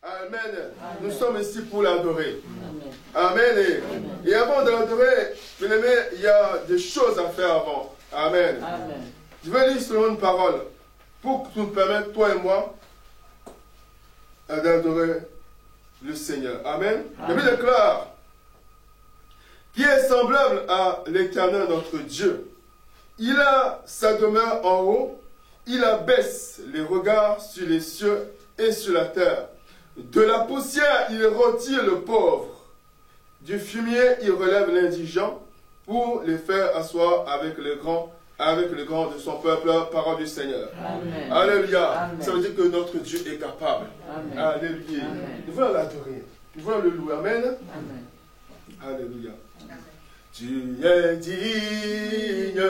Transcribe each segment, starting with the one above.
Amen. Nous sommes ici pour l'adorer. Amen. Et avant de l'adorer, bien aimé, il y a des choses à faire avant. Amen. Je vais lire selon une parole pour que tu nous permettes, toi et moi, d'adorer le Seigneur. Amen. La Bible déclare qui est semblable à l'Éternel notre Dieu. Il a sa demeure en haut, il abaisse les regards sur les cieux et sur la terre. De la poussière, il retire le pauvre. Du fumier, il relève l'indigent pour les faire asseoir avec les grands de son peuple, parole du Seigneur. Amen. Alléluia. Amen. Ça veut dire que notre Dieu est capable. Amen. Alléluia. Nous voulons l'adorer. Nous voulons le louer. Amen. Amen. Alléluia. Tu es digne,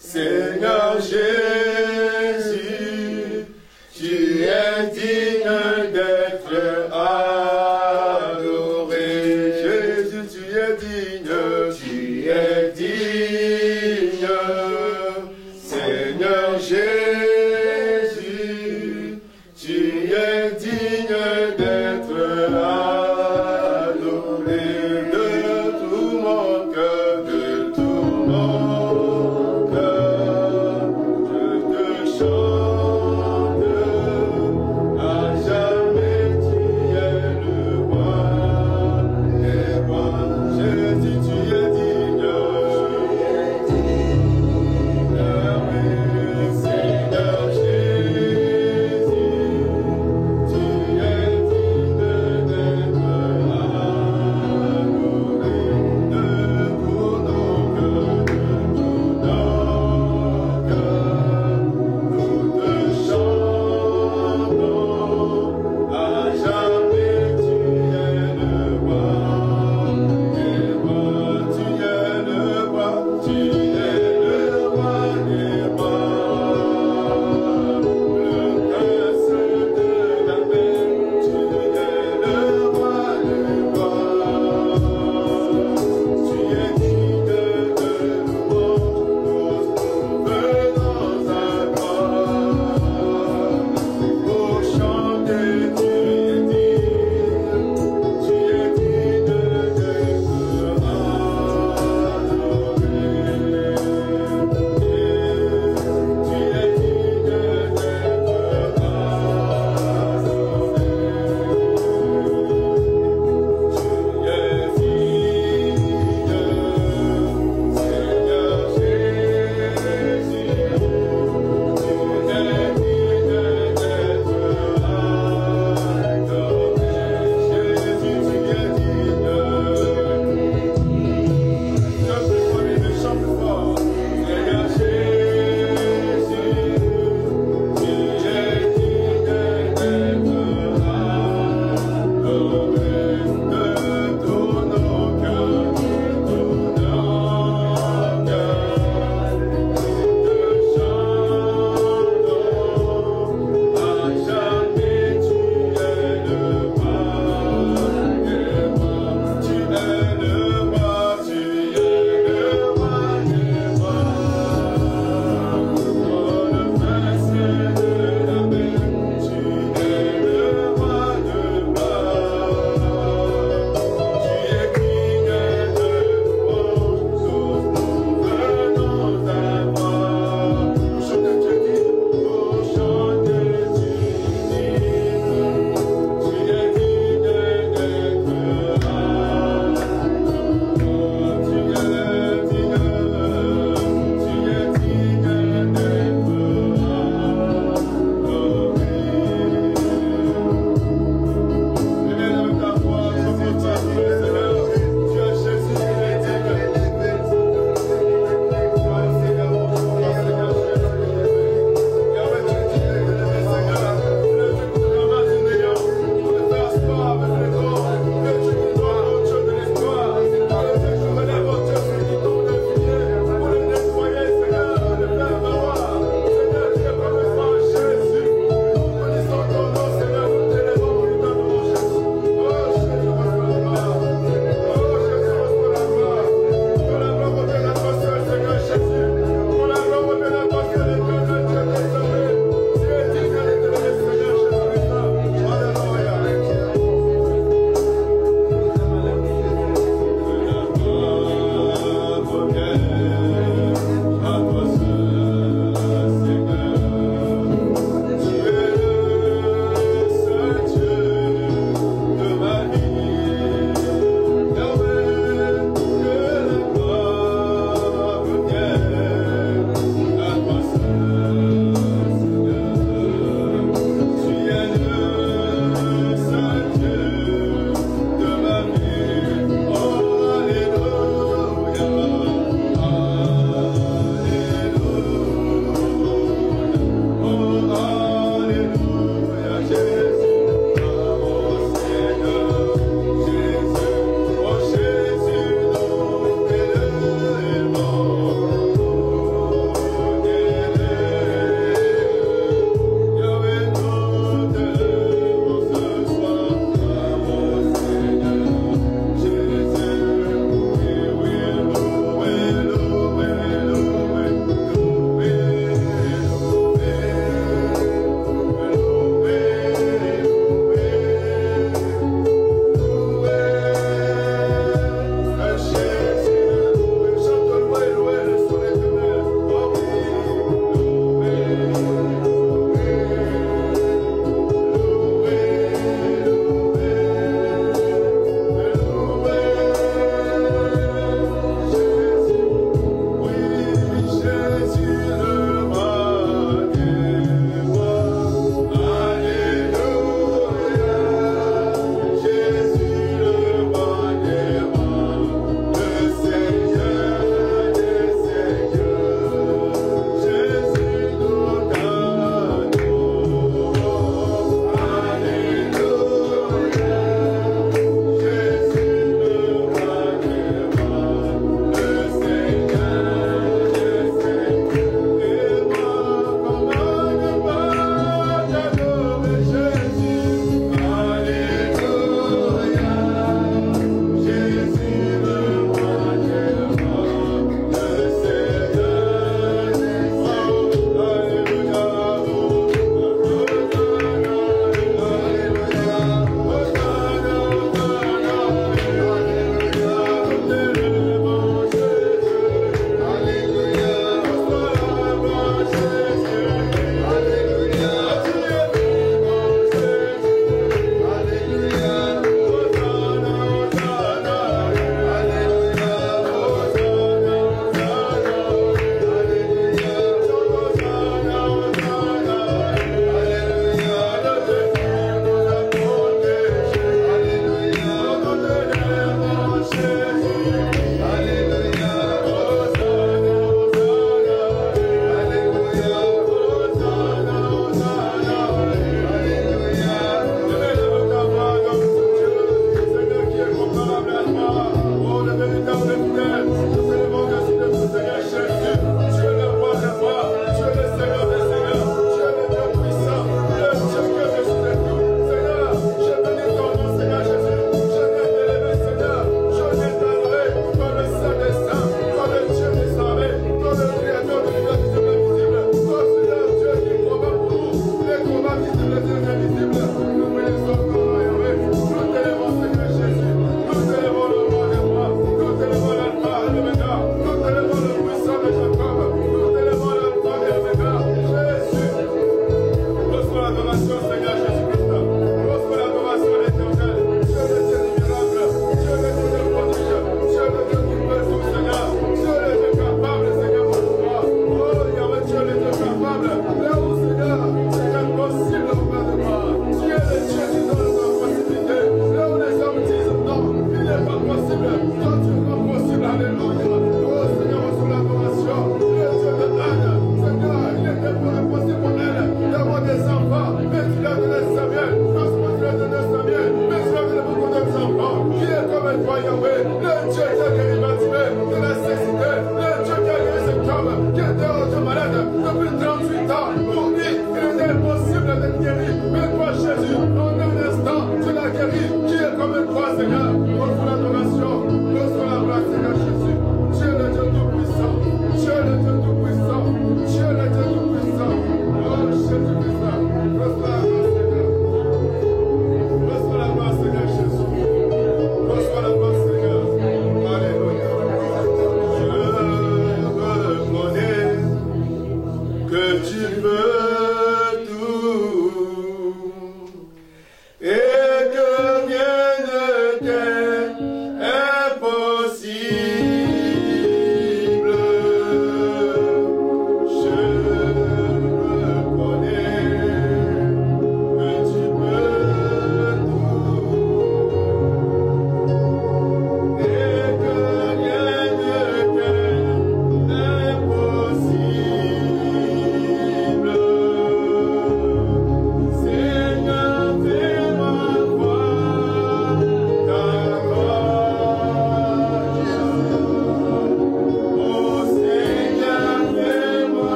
Seigneur Jésus. Tu es digne d'être adoré. Jésus, tu es digne. Tu es digne, Seigneur Jésus. Tu es digne d'être adoré. De tout mon cœur, de tout mon cœur, je te chante. À jamais tu es le roi des rois. Jésus, tu es digne. Seigneur Jésus,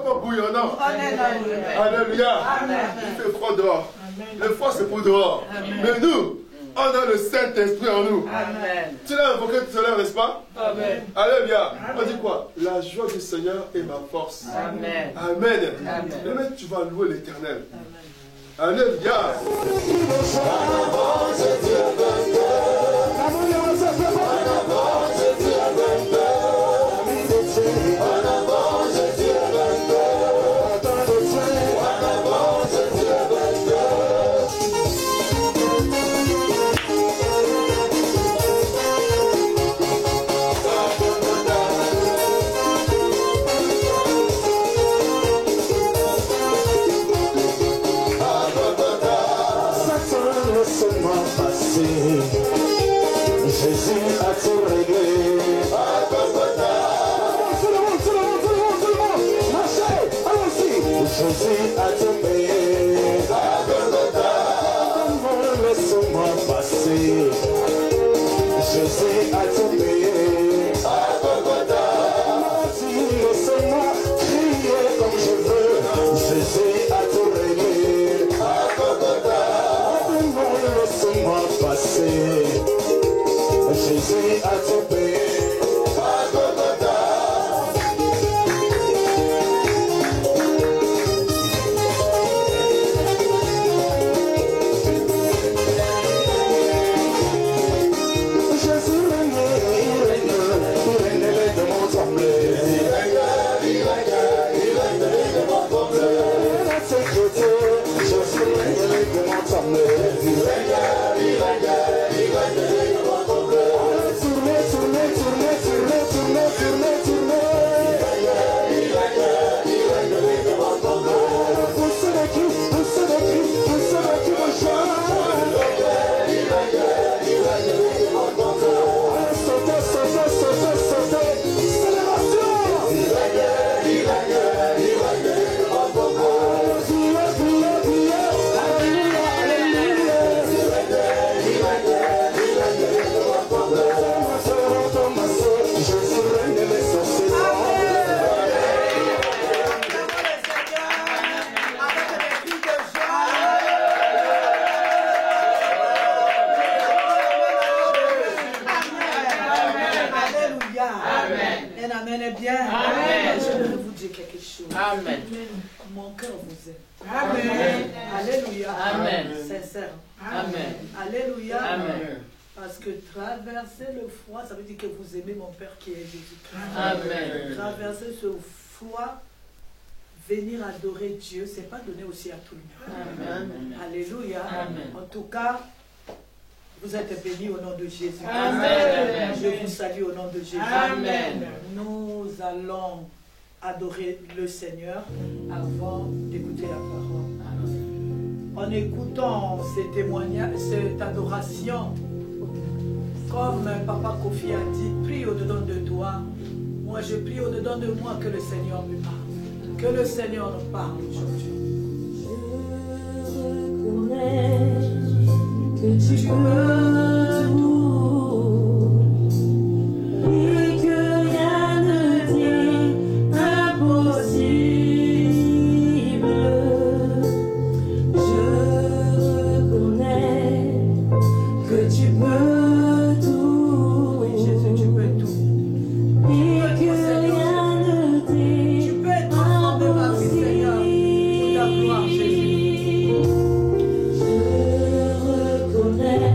pas bouillonnant. Amen. Alléluia. Amen. Il fait froid dehors. Le froid, c'est pour dehors. Mais nous, on a le Saint-Esprit en nous. Amen. Tu l'as invoqué tout à l'heure, n'est-ce pas? Amen. Alléluia. On dit quoi? La joie du Seigneur est ma force. Amen. Amen. Amen. Et maintenant, tu vas louer l'Éternel. Alléluia. Jésus a tout réglé. Tout le monde, marchez, allons-y. Jésus a tout payé. Laisse-moi passer. Jésus a tout payé. Laisse-moi crier comme je veux. Jésus a tout réglé. Laisse-moi passer. Jésus a tout payé. Jésus règne, les démons tremblent. La sécurité, Jésus règne, les démons tremblent. Amen. Mon cœur vous aime. Amen. Alléluia. Amen. Sincère. Amen. Alléluia. Amen. Parce que traverser le froid, ça veut dire que vous aimez mon Père qui est Jésus-Christ. Amen. Traverser ce froid, venir adorer Dieu, c'est pas donné aussi à tout le monde. Amen. Alléluia. Amen. En tout cas, vous êtes bénis au nom de Jésus. Amen. Je vous salue au nom de Jésus. Amen. Nous allons adorer le Seigneur avant d'écouter la parole. En écoutant ces témoignages, cette adoration, comme Papa Kofi a dit, prie au-dedans de toi. Moi, je prie au-dedans de moi que le Seigneur me parle. Que le Seigneur nous parle aujourd'hui. Je reconnais que tu peux tout et que rien ne t'est impossible. Je reconnais que tu peux tout. Oui, Jésus, tu peux tout. Et que rien ne t'est Tu peux être enfant de ma vie, Seigneur, pour ta gloire, Jésus. Je reconnais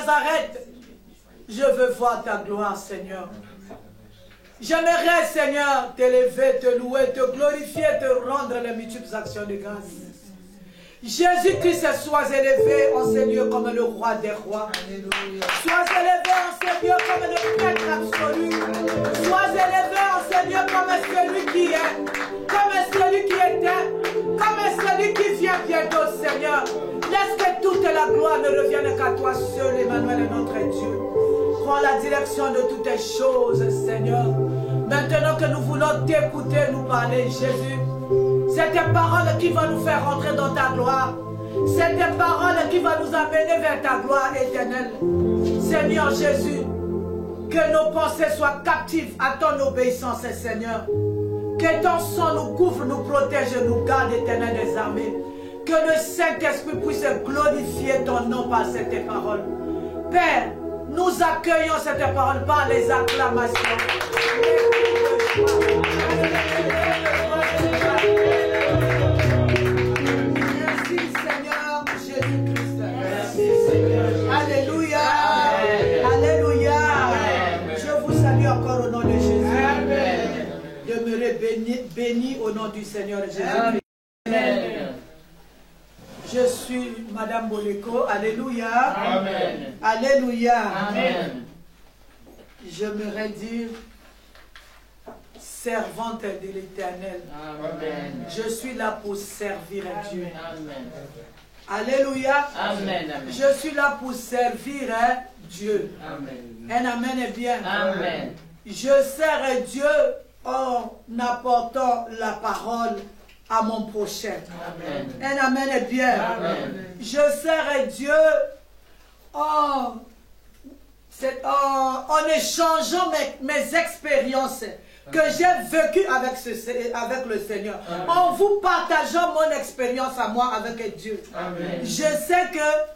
Nazareth, je veux voir ta gloire, Seigneur. J'aimerais, Seigneur, t'élever, te louer, te glorifier, te rendre les multiples actions de grâce. Jésus-Christ, sois élevé en ces lieux comme le roi des rois. Sois élevé en ces lieux comme le prêtre absolu. Sois élevé en ces lieux comme celui qui est, comme celui qui était, comme celui qui vient bientôt, Seigneur. Laisse que toute la gloire ne revienne qu'à toi seul, Emmanuel, notre Dieu. Prends la direction de toutes les choses, Seigneur. Maintenant que nous voulons t'écouter, nous parler, Jésus. C'est tes paroles qui vont nous faire rentrer dans ta gloire. C'est tes paroles qui vont nous amener vers ta gloire éternelle. Seigneur Jésus, que nos pensées soient captives à ton obéissance, Seigneur. Que ton sang nous couvre, nous protège, nous garde, éternel des armées. Que le Saint-Esprit puisse glorifier ton nom par cette parole. Père, nous accueillons cette parole par les acclamations. Merci Seigneur Jésus-Christ. Merci Seigneur. Alléluia. Alléluia. Je vous salue encore au nom de Jésus. Demeurez bénis au nom du Seigneur Jésus-Christ. Je suis Madame Boleko. Alléluia. Amen. Alléluia. Amen. J'aimerais dire servante de l'Éternel. Amen. Je suis là pour servir Dieu. Amen. Alléluia. Amen. Amen. Je suis là pour servir Dieu. Amen. Un amen est bien. Amen. Je sers Dieu en apportant la parole à mon prochain. Amen. Un amen est bien. Amen. Je sers Dieu en échangeant mes expériences que j'ai vécues avec le Seigneur. Amen. En vous partageant mon expérience à moi avec Dieu. Amen. Je sais que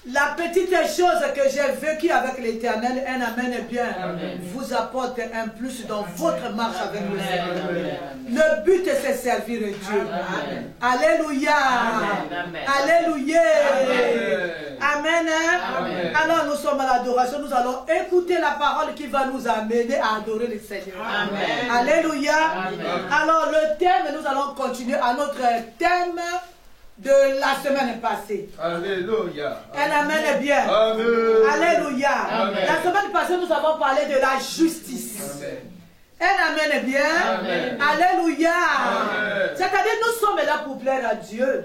la petite chose que j'ai vécue avec l'Éternel, un amen est bien, Amen. vous apporte un plus dans votre marche avec le Seigneur. Amen. Le but c'est servir Dieu. Amen. Alléluia. Amen. Amen. Alléluia. Amen. Amen. Amen. Alors nous sommes à l'adoration, nous allons écouter la parole qui va nous amener à adorer le Seigneur. Amen. Alléluia. Amen. Alors le thème, nous allons continuer à notre thème de la semaine passée. Alléluia. Un amen est bien. Amen. Alléluia. Amen. La semaine passée, nous avons parlé de la justice. Amen. Un amen est bien. Amen. Alléluia. Amen. C'est-à-dire, nous sommes là pour plaire à Dieu.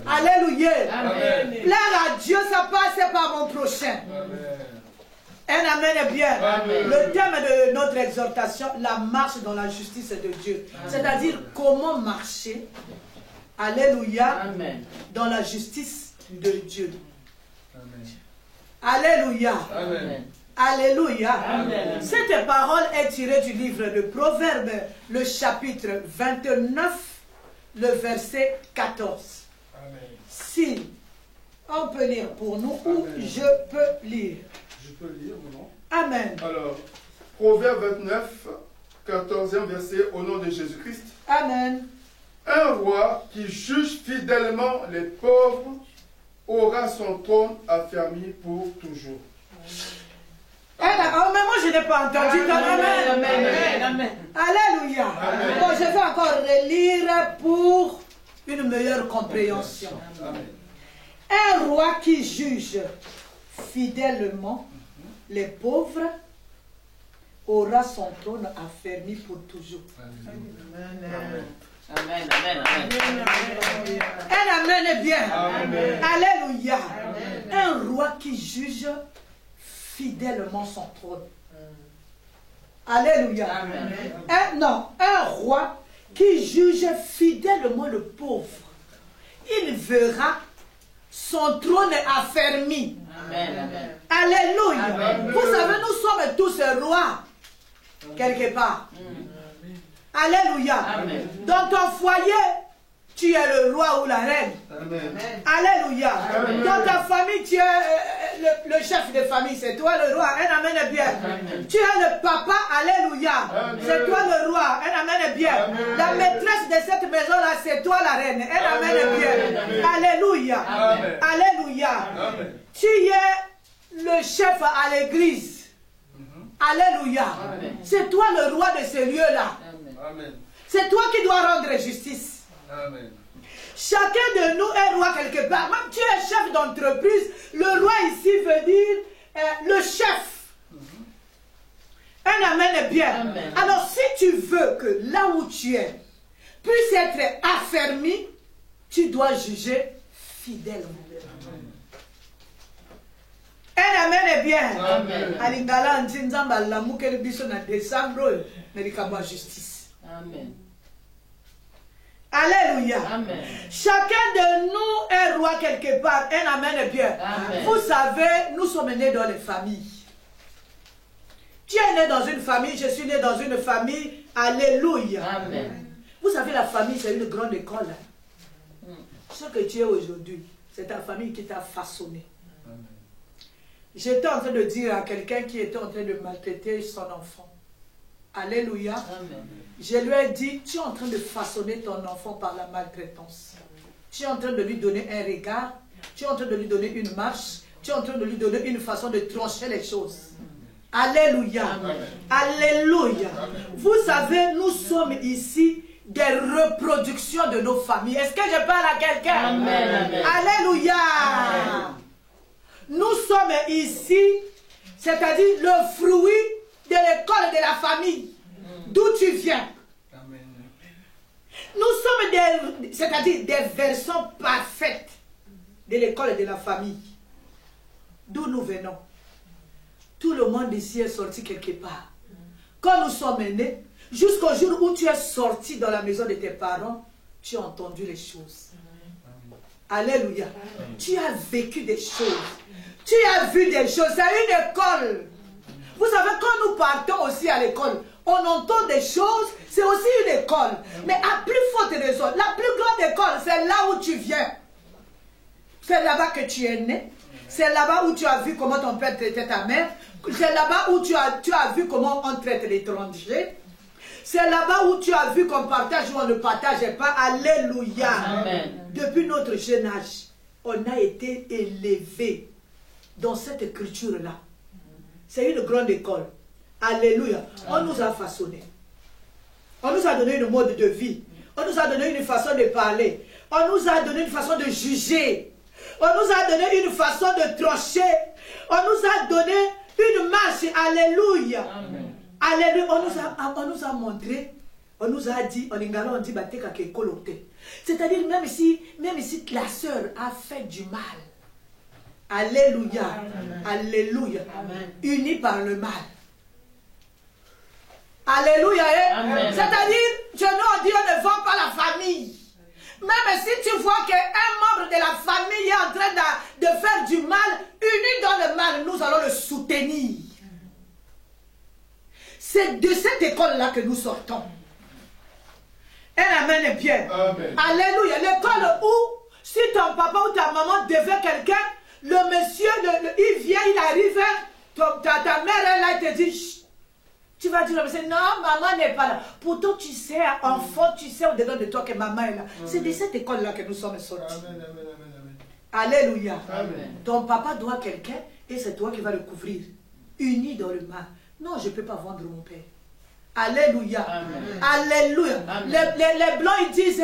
Alléluia. Amen. Plaire à Dieu, ça passe par mon prochain. Un amen est bien. Amen. Le thème de notre exhortation, la marche dans la justice de Dieu. C'est-à-dire, comment marcher. Alléluia. Amen. Dans la justice de Dieu. Alléluia. Amen. Alléluia. Amen. Cette parole est tirée du livre de Proverbes, le chapitre 29, le verset 14. Si on peut lire pour nous, ou je peux lire. Je peux lire ou non? Amen. Alors, Proverbe 29, 14e verset, au nom de Jésus-Christ. Amen. Un roi qui juge fidèlement les pauvres aura son trône affermi pour toujours. Oh, mais moi je n'ai pas entendu. Amen. Amen. Amen. Alléluia. Amen. Bon, je vais encore relire pour une meilleure compréhension. Amen. Un roi qui juge fidèlement les pauvres aura son trône affermi pour toujours. Amen. Amen. Amen. Un amen est bien. Amen. Alléluia. Un roi qui juge fidèlement son trône. Alléluia. Amen. Un roi qui juge fidèlement le pauvre. Il verra son trône affermi. Amen. Amen. Alléluia. Amen. Vous savez, nous sommes tous rois. Quelque part. Alléluia. Amen. Dans ton foyer, tu es le roi ou la reine. Amen. Alléluia. Amen. Dans ta famille, tu es le chef de famille, c'est toi le roi. Un amen bien. Amen. Tu es le papa, alléluia. C'est toi le roi. Un amen bien. Amen. La maîtresse de cette maison-là, c'est toi la reine. Un amen bien. Amen. Alléluia. Amen. Alléluia. Amen. Tu es le chef à l'église. Alléluia. C'est toi le roi de ce lieu-là. C'est toi qui dois rendre justice. Amen. Chacun de nous est roi quelque part. Même tu es chef d'entreprise. Le roi ici veut dire le chef. Un amen bien. Amen. Alors si tu veux que là où tu es puisse être affermi, tu dois juger fidèlement. Un amen bien. Amen. Alingala nzinzamba lamukele biso na décembre na justice. Amen. Alléluia. Amen. Chacun de nous est roi quelque part. Un amen bien. Amen. Vous savez, nous sommes nés dans les familles. Tu es né dans une famille, je suis né dans une famille. Alléluia. Amen. Vous savez, la famille, c'est une grande école. Ce que tu es aujourd'hui, c'est ta famille qui t'a façonné. J'étais en train de dire à quelqu'un qui était en train de maltraiter son enfant. Alléluia. Amen. Je lui ai dit, tu es en train de façonner ton enfant par la maltraitance. Tu es en train de lui donner un regard. Tu es en train de lui donner une marche. Tu es en train de lui donner une façon de trancher les choses. Alléluia. Amen. Alléluia. Amen. Vous savez, nous sommes ici des reproductions de nos familles. Est-ce que je parle à quelqu'un? Alléluia. Amen. Nous sommes ici, c'est-à-dire le fruit de l'école de la famille, d'où tu viens. Amen. Nous sommes c'est-à-dire des versions parfaites de l'école de la famille, d'où nous venons. Tout le monde ici est sorti quelque part. Quand nous sommes nés, jusqu'au jour où tu es sorti dans la maison de tes parents, tu as entendu les choses. Alléluia. Tu as vécu des choses. Tu as vu des choses. C'est une école. Vous savez, quand nous partons aussi à l'école, on entend des choses. C'est aussi une école. Mais à plus forte raison, la plus grande école, c'est là où tu viens. C'est là-bas que tu es né. C'est là-bas où tu as vu comment ton père traitait ta mère. C'est là-bas où tu as vu comment on traite l'étranger. C'est là-bas où tu as vu qu'on partage ou on ne partageait pas. Alléluia. Amen. Depuis notre jeune âge, on a été élevé dans cette culture-là. C'est une grande école. Alléluia. On nous a façonné. On nous a donné une mode de vie. On nous a donné une façon de parler. On nous a donné une façon de juger. On nous a donné une façon de trancher. On nous a donné une marche. Alléluia. Amen. Alléluia. On nous a montré, on nous a dit, en lingala on dit, c'est-à-dire même si la sœur a fait du mal. Alléluia. Amen. Alléluia. Amen. Unis par le mal. Alléluia. C'est-à-dire, je nous dis, on ne vend pas la famille. Même si tu vois qu'un membre de la famille est en train de faire du mal, unis dans le mal, nous allons le soutenir. C'est de cette école-là que nous sortons. Un amen bien. Amen. Alléluia. L'école où, si ton papa ou ta maman devait quelqu'un, le monsieur, il vient, il arrive, ta mère est là, elle te dit, tu vas dire, non, maman n'est pas là. Pourtant, tu sais, enfant, tu sais au-dedans de toi que maman est là. C'est de cette école-là que nous sommes sortis. Amen, amen, amen, amen. Alléluia. Amen. Ton papa doit quelqu'un et c'est toi qui vas le couvrir. Uni dans le mal. Non, je ne peux pas vendre mon père. Alléluia. Amen. Alléluia. Amen. Les blancs, ils disent,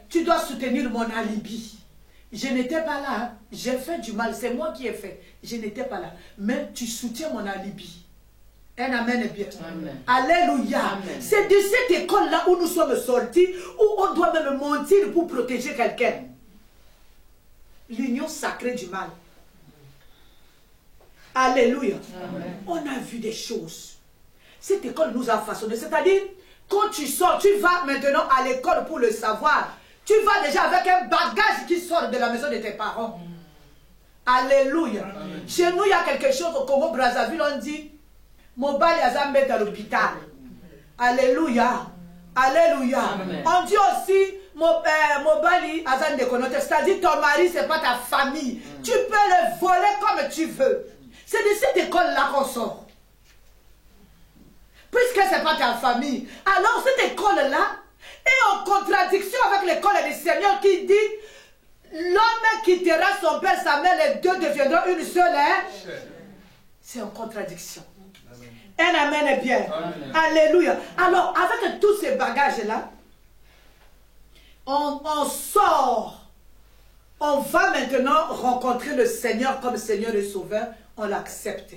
tu dois soutenir mon alibi. Je n'étais pas là. Hein. J'ai fait du mal. C'est moi qui ai fait. Je n'étais pas là. Mais tu soutiens mon alibi. Un amen bien. Amen. Alléluia. C'est de cette école-là où nous sommes sortis, où on doit même mentir pour protéger quelqu'un. L'union sacrée du mal. Alléluia. Amen. On a vu des choses. Cette école nous a façonné. C'est-à-dire, quand tu sors, tu vas maintenant à l'école pour le savoir. Tu vas déjà avec un bagage qui sort de la maison de tes parents. Alléluia. Amen. Chez nous, il y a quelque chose au Congo Brazzaville, on dit, Mobali Azambet à l'hôpital. Alléluia. Alléluia. Amen. On dit aussi, Mobali Azambet, c'est-à-dire ton mari, ce n'est pas ta famille. Tu peux le voler comme tu veux. C'est de cette école-là qu'on sort. Puisque ce n'est pas ta famille. Alors cette école-là est en contradiction avec l'école du Seigneur qui dit l'homme quittera son père, sa mère, les deux deviendront une seule. C'est en contradiction. Un amen est bien. Amen. Alléluia. Alors, avec tous ces bagages-là, on sort. On va maintenant rencontrer le Seigneur comme Seigneur et Sauveur. On l'accepte.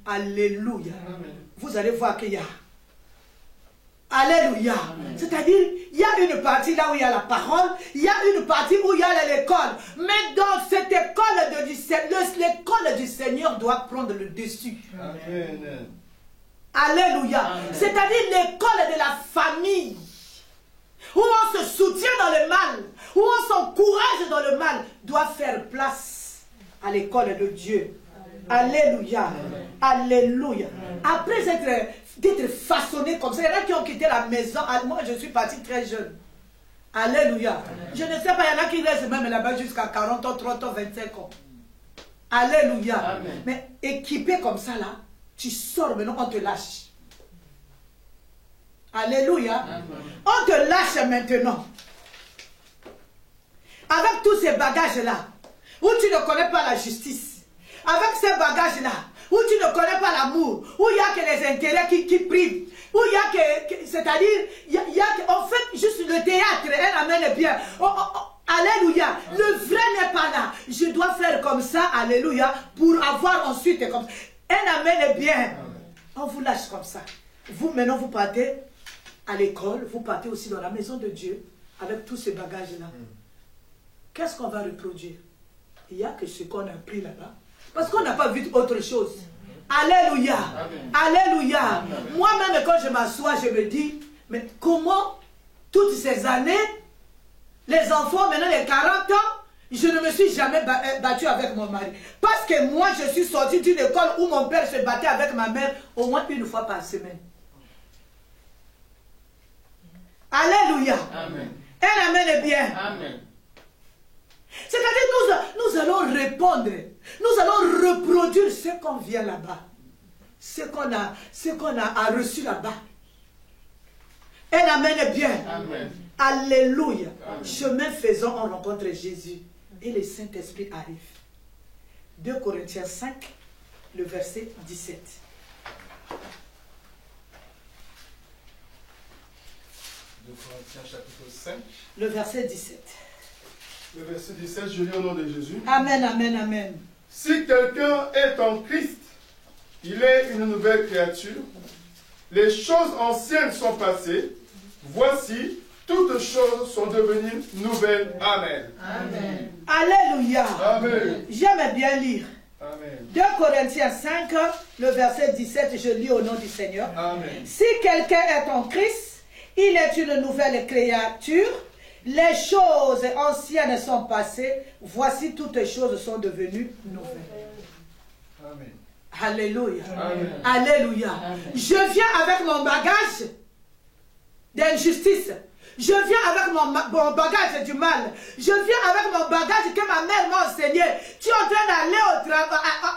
Alléluia. Amen. Vous allez voir qu'il y a. Alléluia. C'est-à-dire, il y a une partie là où il y a la parole, il y a une partie où il y a l'école. Mais dans cette école l'école du Seigneur doit prendre le dessus. Amen. Alléluia. C'est-à-dire l'école de la famille. Où on se soutient dans le mal, où on s'encourage dans le mal, doit faire place à l'école de Dieu. Alléluia. Alléluia. Après d'être façonné comme ça, il y en a qui ont quitté la maison. Moi, je suis partie très jeune. Alléluia. Je ne sais pas, il y en a qui restent même là-bas jusqu'à 40 ans, 30 ans, 25 ans. Alléluia. Amen. Mais équipé comme ça, là, tu sors maintenant, on te lâche. Alléluia. Amen. On te lâche maintenant. Avec tous ces bagages-là, où tu ne connais pas la justice. Avec ces bagages-là, où tu ne connais pas l'amour, où il n'y a que les intérêts qui priment, où il y a que, c'est-à-dire, il y a en fait juste le théâtre, elle amène bien. Alléluia. Le vrai n'est pas là. Je dois faire comme ça, alléluia, pour avoir ensuite comme ça. Elle amène bien. On vous lâche comme ça. Vous, maintenant, vous partez à l'école, vous partez aussi dans la maison de Dieu, avec tous ces bagages-là. Qu'est-ce qu'on va reproduire? Il n'y a que ce qu'on a pris là-bas. Parce qu'on n'a pas vu autre chose. Alléluia. Amen. Alléluia. Moi-même, quand je m'assois, je me dis, mais comment toutes ces années, les enfants, maintenant les 40 ans, je ne me suis jamais battue avec mon mari. Parce que moi, je suis sortie d'une école où mon père se battait avec ma mère au moins une fois par semaine. Alléluia. Amen. Un amen bien. Amen. C'est-à-dire nous allons répondre, nous allons reproduire ce qu'on vient là-bas, ce qu'on a reçu là-bas. Et amène bien. Amen. Alléluia. Amen. Chemin faisant, on rencontre Jésus et le Saint-Esprit arrive. 2 Corinthiens 5, le verset 17. Corinthiens chapitre 5. Le verset 17. Le verset 17, je lis au nom de Jésus. Amen, amen, amen. Si quelqu'un est en Christ, il est une nouvelle créature. Les choses anciennes sont passées. Voici, toutes choses sont devenues nouvelles. Amen. Amen. Alléluia. Amen. J'aime bien lire. Amen. 2 Corinthiens 5, le verset 17, je lis au nom du Seigneur. Amen. Si quelqu'un est en Christ, il est une nouvelle créature. Les choses anciennes sont passées. Voici, toutes choses sont devenues nouvelles. Amen. Alléluia. Amen. Alléluia. Amen. Je viens avec mon bagage d'injustice. Je viens avec mon bagage du mal. Je viens avec mon bagage que ma mère m'a enseigné. Tu es en train d'aller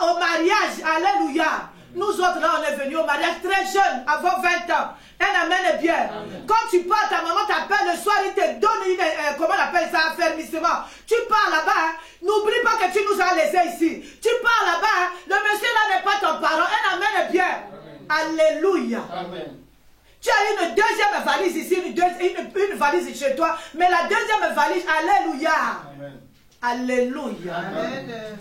au mariage. Alléluia. Nous autres, là, on est venus au mariage très jeunes, avant 20 ans. Un amen bien. Amen. Quand tu pars, ta maman t'appelle le soir, il te donne une, comment on appelle ça, affermissement. Tu pars là-bas, hein. N'oublie pas que tu nous as laissés ici. Tu pars là-bas, hein. Le monsieur là n'est pas ton parent. Un amen bien. Amen. Alléluia. Amen. Tu as une deuxième valise ici, une valise chez toi, mais la deuxième valise, alléluia. Amen. Alléluia. Amen.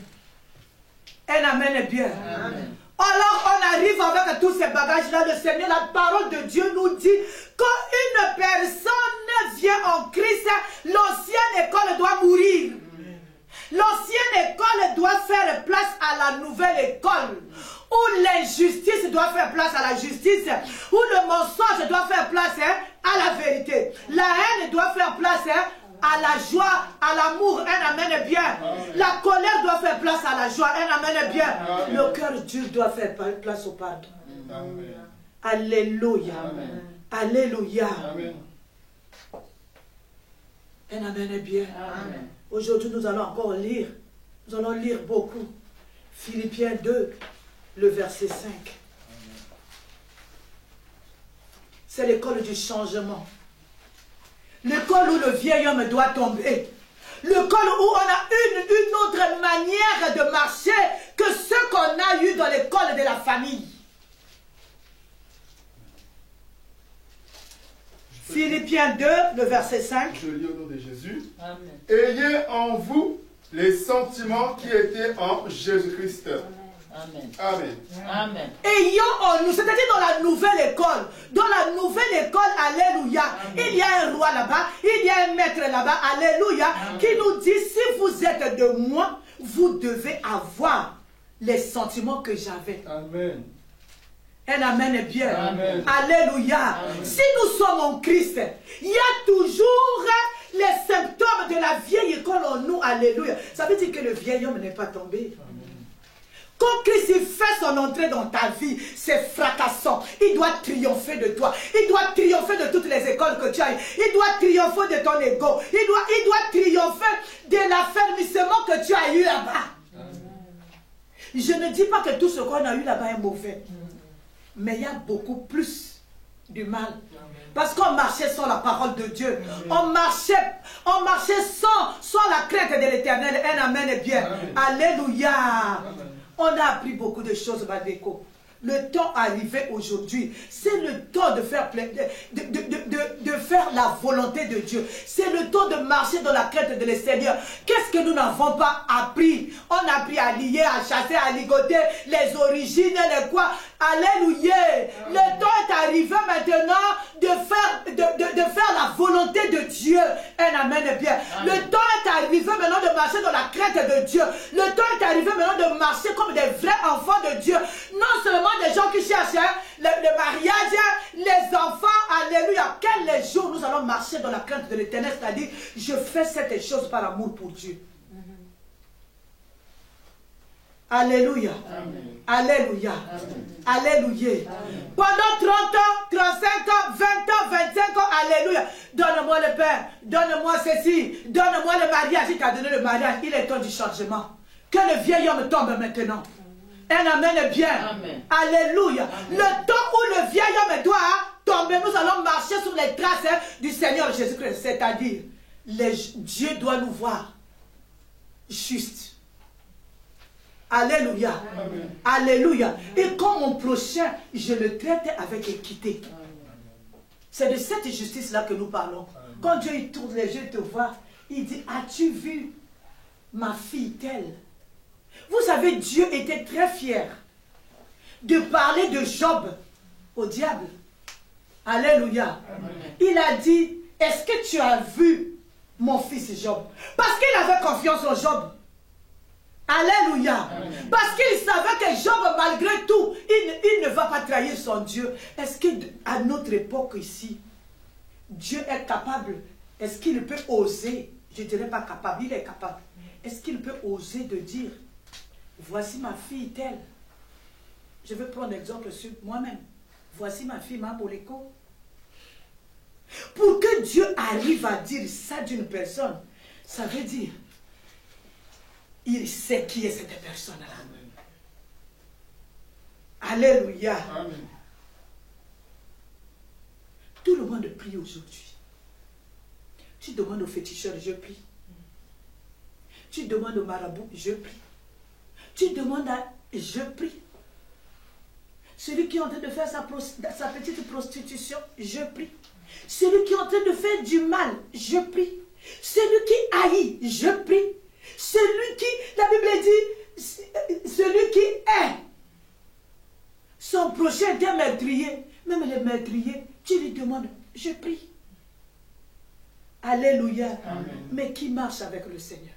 Un amen bien. Amen. Alors on arrive avec tous ces bagages-là, le Seigneur, la parole de Dieu nous dit, quand une personne vient en Christ, l'ancienne école doit mourir. L'ancienne école doit faire place à la nouvelle école, où l'injustice doit faire place à la justice, où le mensonge doit faire place à la vérité. La haine doit faire place à la joie, à l'amour, un amen bien. La colère doit faire place à la joie, un amen bien. Le cœur dur doit faire place au pardon. Amen. Alléluia. Amen. Alléluia. Amen. Un amen bien. Aujourd'hui, nous allons encore lire. Nous allons lire beaucoup. Philippiens 2, le verset 5. C'est l'école du changement. L'école où le vieil homme doit tomber. L'école où on a une autre manière de marcher que ce qu'on a eu dans l'école de la famille. Philippiens 2, le verset 5. Je lis au nom de Jésus. Amen. Ayez en vous les sentiments qui étaient en Jésus-Christ. Amen. Amen. Amen. Ayons en nous, c'est-à-dire dans la nouvelle école. Dans la nouvelle école, alléluia. Il y a un roi là-bas, il y a un maître là-bas, alléluia, qui nous dit, si vous êtes de moi, vous devez avoir les sentiments que j'avais. Amen. Un amen est bien. Amen. Alléluia. Amen. Si nous sommes en Christ, il y a toujours les symptômes de la vieille école en nous. Alléluia. Ça veut dire que le vieil homme n'est pas tombé. Quand Christ fait son entrée dans ta vie, c'est fracassant. Il doit triompher de toi. Il doit triompher de toutes les écoles que tu as eues. Il doit triompher de ton ego. Il doit triompher de l'affermissement que tu as eu là-bas. Je ne dis pas que tout ce qu'on a eu là-bas est mauvais. Mais il y a beaucoup plus du mal. Parce qu'on marchait sans la parole de Dieu. On marchait sans la crainte de l'Éternel. Un amen est bien. Alléluia. On a appris beaucoup de choses, Badeko. Le temps arrivé aujourd'hui, c'est le temps de faire, de faire la volonté de Dieu. C'est le temps de marcher dans la crainte de le Seigneur. Qu'est-ce que nous n'avons pas appris? On a appris à lier, à chasser, à ligoter les origines, les quoi. Alléluia. Le temps est arrivé maintenant de faire la volonté de Dieu. Un amen est bien. Amen. Le temps est arrivé maintenant de marcher dans la crainte de Dieu. Le temps est arrivé maintenant de marcher comme des vrais enfants de Dieu. Non seulement des gens qui cherchent le mariage, les enfants, alléluia. Quel jour nous allons marcher dans la crainte de l'Éternel, c'est-à-dire, je fais cette chose par amour pour Dieu. Alléluia. Amen. Alléluia. Amen. Alléluia. Amen. Pendant 30 ans, 35 ans, 20 ans, 25 ans, alléluia. Donne-moi le pain, donne-moi ceci, donne-moi le mariage. Il t'a donné le mariage, il est temps du changement. Que le vieil homme tombe maintenant. Un amen est bien. Amen. Alléluia. Amen. Le temps où le vieil homme doit tomber, nous allons marcher sur les traces du Seigneur Jésus-Christ. C'est-à-dire, Dieu doit nous voir juste. Alléluia. Amen. Alléluia. Amen. Et quand mon prochain, je le traite avec équité. C'est de cette justice-là que nous parlons. Amen. Quand Dieu il tourne les yeux, il te voit, il dit, as-tu vu ma fille telle? Vous savez, Dieu était très fier de parler de Job au diable. Alléluia. Amen. Il a dit, est-ce que tu as vu mon fils Job? Parce qu'il avait confiance en Job. Alléluia. Amen. Parce qu'il savait que Job, malgré tout, il ne va pas trahir son Dieu. Est-ce qu'à notre époque ici, Dieu est capable? Est-ce qu'il peut oser? Je ne dirais pas capable, il est capable. Est-ce qu'il peut oser de dire, voici ma fille telle? Je vais prendre l'exemple sur moi-même. Voici ma fille, ma Boleko. Pour que Dieu arrive à dire ça d'une personne, ça veut dire il sait qui est cette personne-là. Alléluia. Amen. Tout le monde prie aujourd'hui. Tu demandes au féticheur, je prie. Tu demandes au marabout, je prie. Tu demandes à, je prie. Celui qui est en train de faire sa petite prostitution, je prie. Celui qui est en train de faire du mal, je prie. Celui qui haït, je prie. Celui qui, la Bible dit, celui qui est son prochain est un meurtrier. Même les meurtriers, tu lui demandes, je prie. Alléluia. Amen. Mais qui marche avec le Seigneur?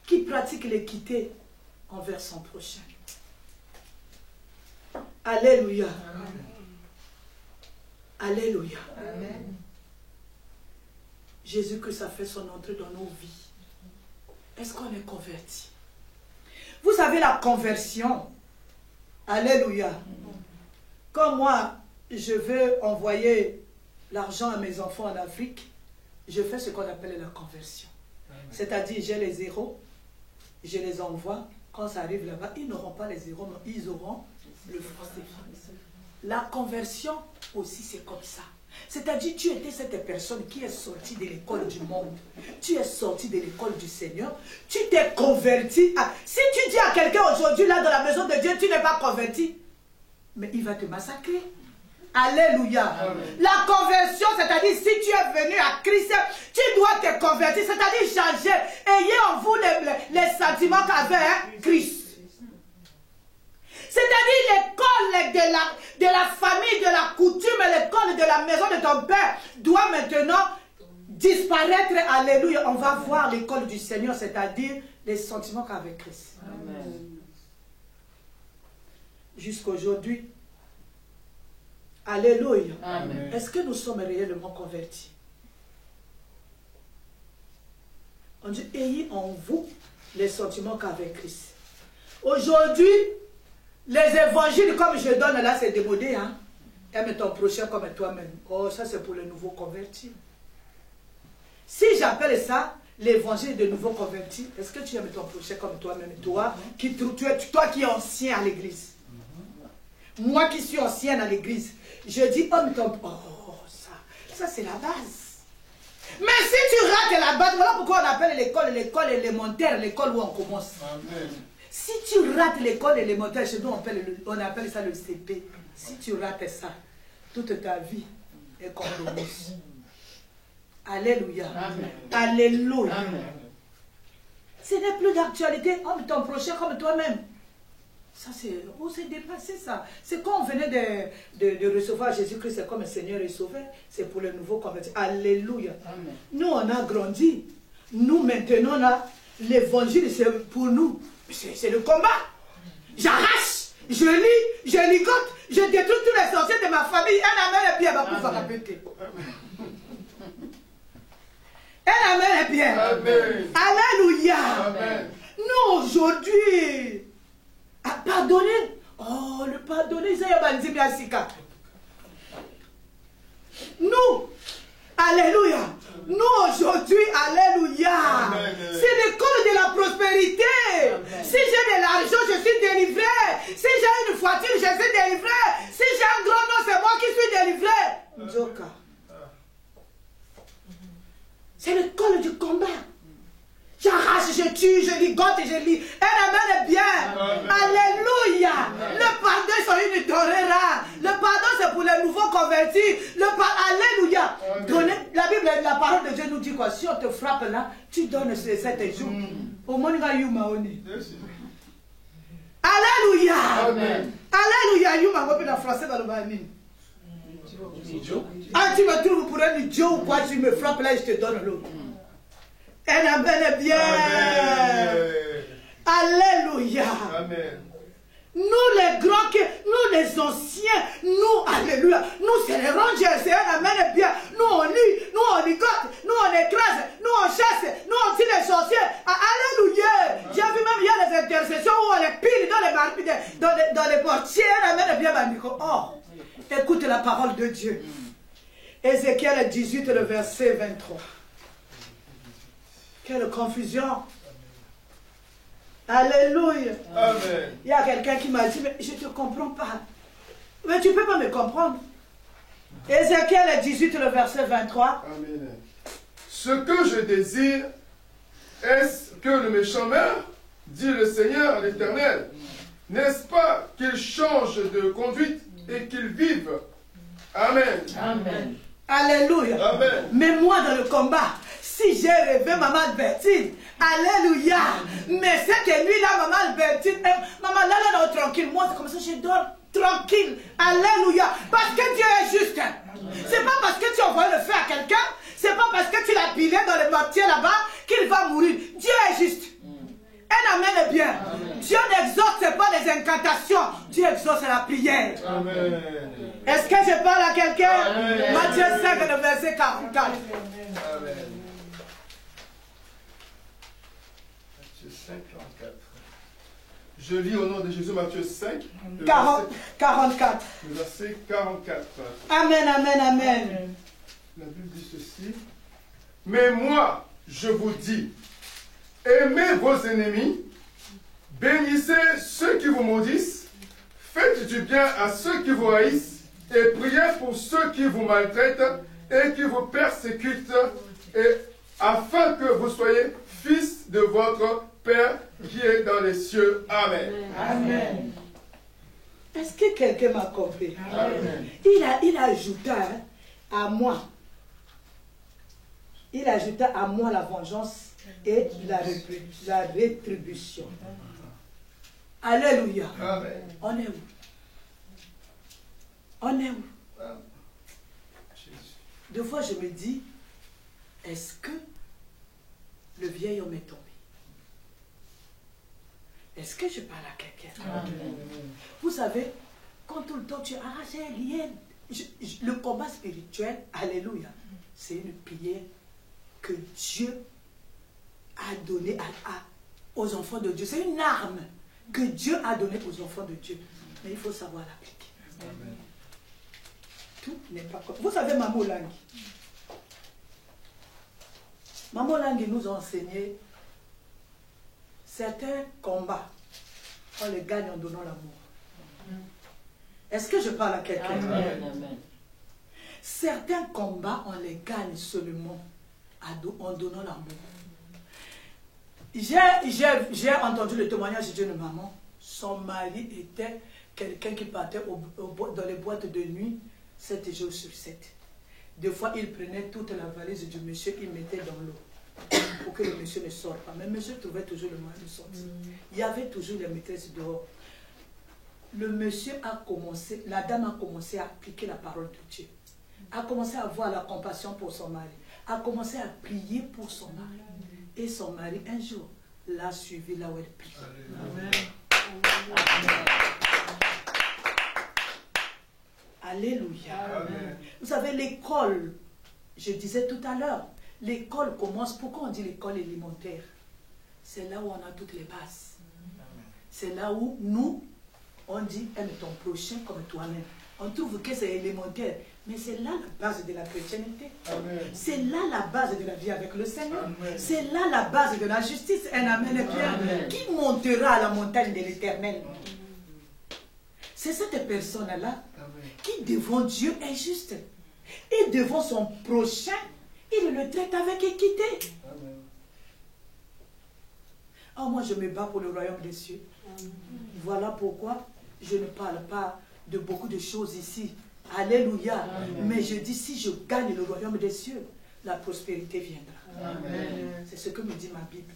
Qui pratique l'équité envers son prochain? Alléluia. Amen. Alléluia. Amen. Jésus-Christ a fait son entrée dans nos vies. Est-ce qu'on est converti? Vous savez la conversion. Alléluia. Quand moi, je veux envoyer l'argent à mes enfants en Afrique, je fais ce qu'on appelle la conversion. C'est-à-dire, j'ai les zéros, je les envoie quand ça arrive là-bas, ils n'auront pas les zéros, mais ils auront le français. La conversion aussi, c'est comme ça. C'est-à-dire, tu étais cette personne qui est sortie de l'école du monde. Tu es sortie de l'école du Seigneur. Tu t'es converti. Si tu dis à quelqu'un aujourd'hui, là, dans la maison de Dieu, tu n'es pas converti, mais il va te massacrer. Alléluia. Amen. La conversion, c'est-à-dire, si tu es venu à Christ, tu dois te convertir, c'est-à-dire changer. Ayez en vous les sentiments qu'avait Christ. C'est-à-dire l'école de la famille, de la coutume, l'école de la maison de ton père doit maintenant disparaître. Alléluia. On va voir l'école du Seigneur, c'est-à-dire les sentiments qu'avec Christ. Jusqu'aujourd'hui. Alléluia. Est-ce que nous sommes réellement convertis? On dit, ayez en vous les sentiments qu'avec Christ. Aujourd'hui, les évangiles comme je donne là, c'est démodé. Hein? Aime ton prochain comme toi-même. Oh, ça c'est pour les nouveaux convertis. Si j'appelle ça l'évangile de nouveaux convertis, est-ce que tu aimes ton prochain comme toi-même? Toi qui es ancien à l'église. Moi qui suis ancienne à l'église. Je dis, oh, ça c'est la base. Mais si tu rates la base, voilà pourquoi on appelle l'école élémentaire, l'école où on commence. Amen. Si tu rates l'école élémentaire, chez nous on appelle ça le CP. Si tu rates ça, toute ta vie est compromise. Alléluia. Amen. Alléluia. Amen. Ce n'est plus d'actualité. Homme ton prochain comme toi-même. Ça c'est dépassé ça. C'est quand on venait de recevoir Jésus-Christ comme Seigneur et Sauveur, c'est pour les nouveaux convertis. Alléluia. Amen. Nous on a grandi. Nous maintenant là, l'évangile c'est pour nous. C'est le combat. J'arrache, je lis, je ligote, je détruis tous les sorciers de ma famille. Un amen est bien, va pouvoir répéter. Un amen est bien. Amen. Alléluia. Amen. Nous aujourd'hui, à pardonner. Oh, le pardonner, c'est un nous, alléluia. Nous aujourd'hui, alléluia. C'est l'école de la prospérité. Amen. Si j'ai de l'argent, je suis délivré. Si j'ai une voiture, je suis délivré. Si j'ai un grand nom, c'est moi qui suis délivré. Joka. C'est l'école du combat. J'arrache, je tue, je ligote et je lis. Un amen est bien. Amen. Alléluia. Amen. Le pardon, c'est une torera. Le pardon, c'est pour les nouveaux convertis. Alléluia. Donner, la Bible, la parole de Dieu nous dit quoi? Si on te frappe là, tu donnes 7 jours. Au moins, alléluia. Amen. Alléluia. Yuma, on peut en français dans le banni. Ah, tu me trouves pour un idiot ou quoi? Tu me frappes là et je te donne l'autre. Un amen est bien. Amen. Alléluia. Amen. Nous les grands, nous les anciens, nous, alléluia, nous c'est les rangers, c'est un amen est bien. Nous on lit, nous on ligote, nous on écrase, nous on chasse, nous on tire les sorciers. Alléluia. J'ai vu même il y a les intercessions où on les pile dans les portiers. Un amen est bien, Bamiko. Oh, écoute la parole de Dieu. Ézéchiel 18, le verset 23. Quelle confusion. Alléluia. Amen. Il y a quelqu'un qui m'a dit, mais je ne te comprends pas. Mais tu ne peux pas me comprendre. Ézéchiel 18, le verset 23. Amen. Ce que je désire, est-ce que le méchant meure, dit le Seigneur l'Éternel. N'est-ce pas qu'il change de conduite et qu'il vive? Amen. Amen. Alléluia. Amen. Mais moi dans le combat, si j'ai rêvé maman Albertine, alléluia. Mais cette nuit-là, maman Albertine, maman là, tranquille. Moi, c'est comme ça, je dors tranquille. Alléluia. Parce que Dieu est juste. C'est pas parce que tu envoies le feu à quelqu'un, c'est pas parce que tu l'as pilé dans le mortier là-bas qu'il va mourir. Dieu est juste. Un amen est bien. Amen. Dieu n'exauce pas les incantations. Dieu exauce la prière. Amen. Est-ce que je parle à quelqu'un? Matthieu 5, le verset 44. Amen. Matthieu 5, 44. Je lis au nom de Jésus Matthieu 5, le 44. Le verset 44. Amen, amen, amen. La Bible dit ceci. Mais moi, je vous dis, aimez vos ennemis, Bénissez ceux qui vous maudissent, faites du bien à ceux qui vous haïssent, et priez pour ceux qui vous maltraitent et qui vous persécutent, et afin que vous soyez fils de votre Père qui est dans les cieux. Amen. Amen. Est-ce que quelqu'un m'a compris? Amen. Il ajouta à moi. Il ajouta à moi la vengeance et la rétribution. Alléluia. Amen. On est où? On est où? Deux fois je me dis, est-ce que le vieil homme est tombé? Est-ce que je parle à quelqu'un? Vous savez, quand tout le temps tu as j'ai rien. Le combat spirituel, alléluia, c'est une prière que Dieu a donnée aux enfants de Dieu. C'est une arme que Dieu a donnée aux enfants de Dieu. Mais il faut savoir l'appliquer. Tout n'est pas comme... Vous savez, Maman Langui. Maman Langui nous a enseigné certains combats. On les gagne en donnant l'amour. Est-ce que je parle à quelqu'un? Certains combats, on les gagne seulement en donnant l'amour. J'ai entendu le témoignage d'une maman. Son mari était quelqu'un qui partait dans les boîtes de nuit 7 jours sur 7. Des fois, il prenait toute la valise du monsieur, il mettait dans l'eau pour que le monsieur ne sorte pas. Mais le monsieur trouvait toujours le moyen de sortir. Il y avait toujours les maîtresses dehors. Le monsieur a commencé, la dame a commencé à appliquer la parole de Dieu. A commencé à avoir la compassion pour son mari. A commencé à prier pour son mari. Et son mari, un jour, l'a suivi là où elle prie. Amen. Amen. Alléluia. Amen. Vous savez, l'école, je disais tout à l'heure, l'école commence, pourquoi on dit l'école élémentaire? C'est là où on a toutes les bases. C'est là où nous, on dit aime ton prochain comme toi-même. On trouve que c'est élémentaire, mais c'est là la base de la chrétienté. C'est là la base de la vie avec le Seigneur. C'est là la base de la justice. Un amen et Pierre. Qui montera à la montagne de l'Éternel? C'est cette personne-là qui devant Dieu est juste. Et devant son prochain, il le traite avec équité. Oh, moi je me bats pour le royaume des cieux. Voilà pourquoi je ne parle pas de beaucoup de choses ici. Alléluia. Amen. Mais je dis, si je gagne le royaume des cieux, la prospérité viendra. C'est ce que me dit ma Bible.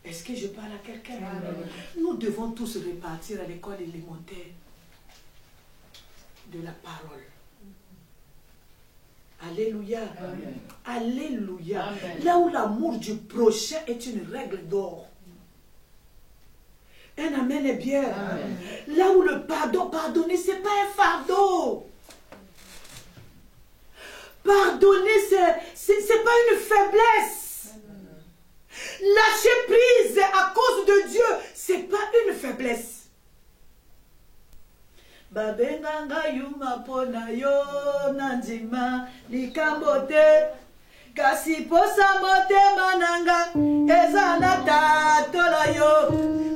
Est-ce que je parle à quelqu'un? Nous devons tous repartir à l'école élémentaire de la parole. Alléluia. Amen. Alléluia. Amen. Là où l'amour du prochain est une règle d'or. Un amen est bien. Amen. Là où le pardonner, ce n'est pas un fardeau. Pardonner, ce n'est pas une faiblesse. Lâcher prise à cause de Dieu, ce n'est pas une faiblesse. Babenganga yuma pona yo nanjima likambote kasi posa motema nanga ezana tatola yo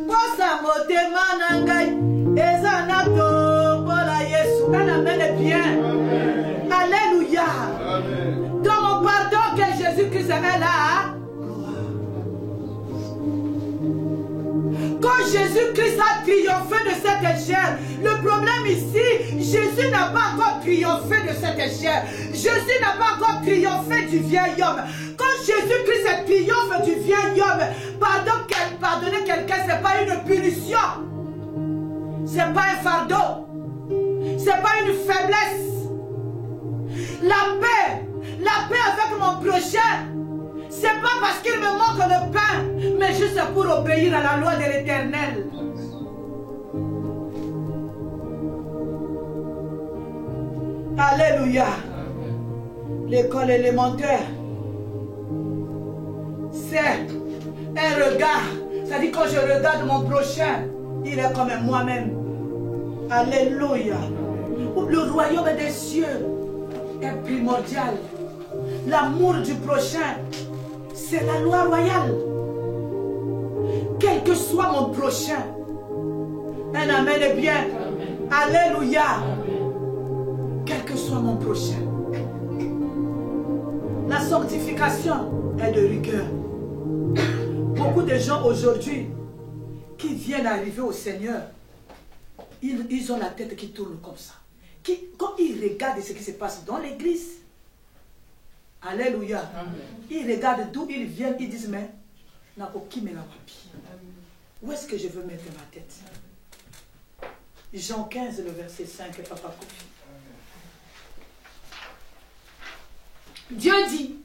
posa motema nanga ezana tokola Yesu. Amen. Bien. Amen. Alléluia. Amen. Dans mon pardon que Jésus-Christ est là. Quand Jésus-Christ a triomphé de cette échelle, le problème ici, Jésus n'a pas encore triomphé de cette échelle. Jésus n'a pas encore triomphé du vieil homme. Quand Jésus-Christ triomphe du vieil homme, pardonner quelqu'un, ce n'est pas une punition. Ce n'est pas un fardeau. Ce n'est pas une faiblesse. La paix avec mon prochain, ce n'est pas parce qu'il me manque le pain, mais juste pour obéir à la loi de l'Éternel. Alléluia. L'école élémentaire, c'est un regard. C'est-à-dire quand je regarde mon prochain, il est comme moi-même. Alléluia. Le royaume des cieux est primordial. L'amour du prochain, c'est la loi royale. Quel quel que soit mon prochain. Un amen est bien. Alléluia. Quel que soit mon prochain. La sanctification est de rigueur. Beaucoup de gens aujourd'hui qui viennent arriver au Seigneur, ils ont la tête qui tourne comme ça. Quand ils regardent ce qui se passe dans l'église, alléluia, ils regardent d'où ils viennent, ils disent, mais où est-ce que je veux mettre ma tête? Jean 15, le verset 5, Papa Kofi. Dieu dit,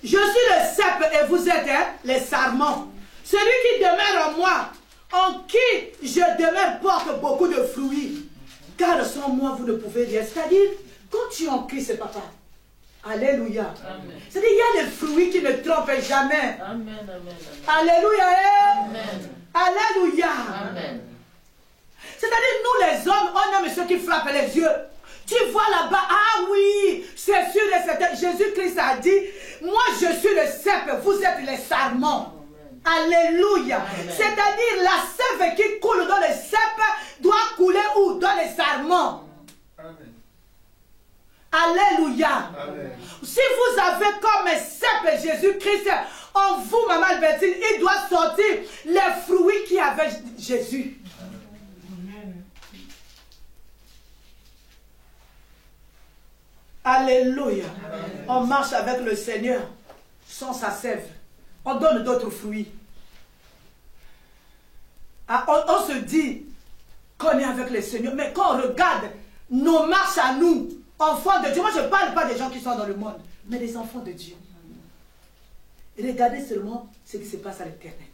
je suis le cep et vous êtes les sarments. Celui qui demeure en moi, en qui je demeure, porte beaucoup de fruits. Car sans moi, vous ne pouvez rien. C'est-à-dire, quand tu es en Christ, papa, alléluia. C'est-à-dire, il y a des fruits qui ne trompent jamais. Amen, amen, amen. Alléluia. Amen. Alléluia. Amen. C'est-à-dire, nous les hommes, on aime ceux qui frappent les yeux. Tu vois là-bas, ah oui, c'est sûr et certain. Jésus-Christ a dit, moi je suis le cep, vous êtes les sarments. Alléluia. C'est-à-dire, la sève qui coule dans le cep doit couler où? Dans les sarments. Amen. Alléluia. Amen. Si vous avez comme cep Jésus-Christ en vous, maman Albertine, il doit sortir les fruits qui avaient Jésus. Alléluia. On marche avec le Seigneur sans sa sève. On donne d'autres fruits. Ah, on se dit qu'on est avec le Seigneur. Mais quand on regarde nos marches à nous, enfants de Dieu, moi je ne parle pas des gens qui sont dans le monde, mais des enfants de Dieu. Regardez seulement ce qui se passe à l'éternité.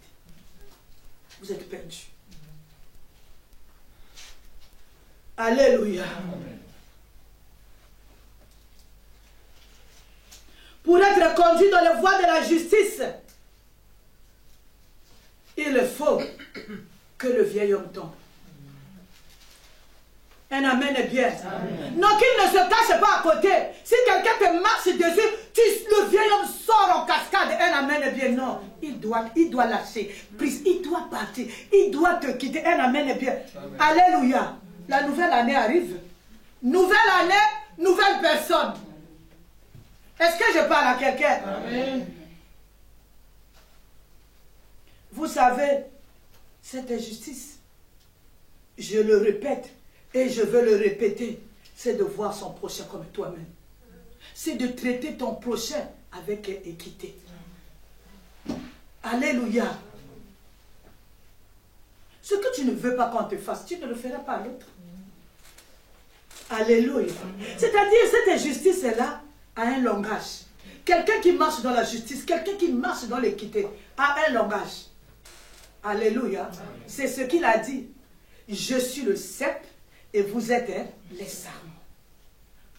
Vous êtes perdus. Alléluia. Pour être conduit dans les voies de la justice, il faut que le vieil homme tombe. Un amen est bien. Amen. Donc il ne se cache pas à côté. Si quelqu'un te marche dessus, le vieil homme sort en cascade. Un amen est bien. Non, il doit lâcher prise. Il doit partir. Il doit te quitter. Un amen est bien. Amen. Alléluia. La nouvelle année arrive. Nouvelle année, nouvelle personne. Est-ce que je parle à quelqu'un? Amen. Vous savez, cette injustice, je le répète et je veux le répéter, c'est de voir son prochain comme toi-même. C'est de traiter ton prochain avec équité. Alléluia. Ce que tu ne veux pas qu'on te fasse, tu ne le feras pas à l'autre. Alléluia. C'est-à-dire, cette injustice-là a un langage. Quelqu'un qui marche dans la justice, quelqu'un qui marche dans l'équité, a un langage. Alléluia. C'est ce qu'il a dit. Je suis le cep et vous êtes les sarments.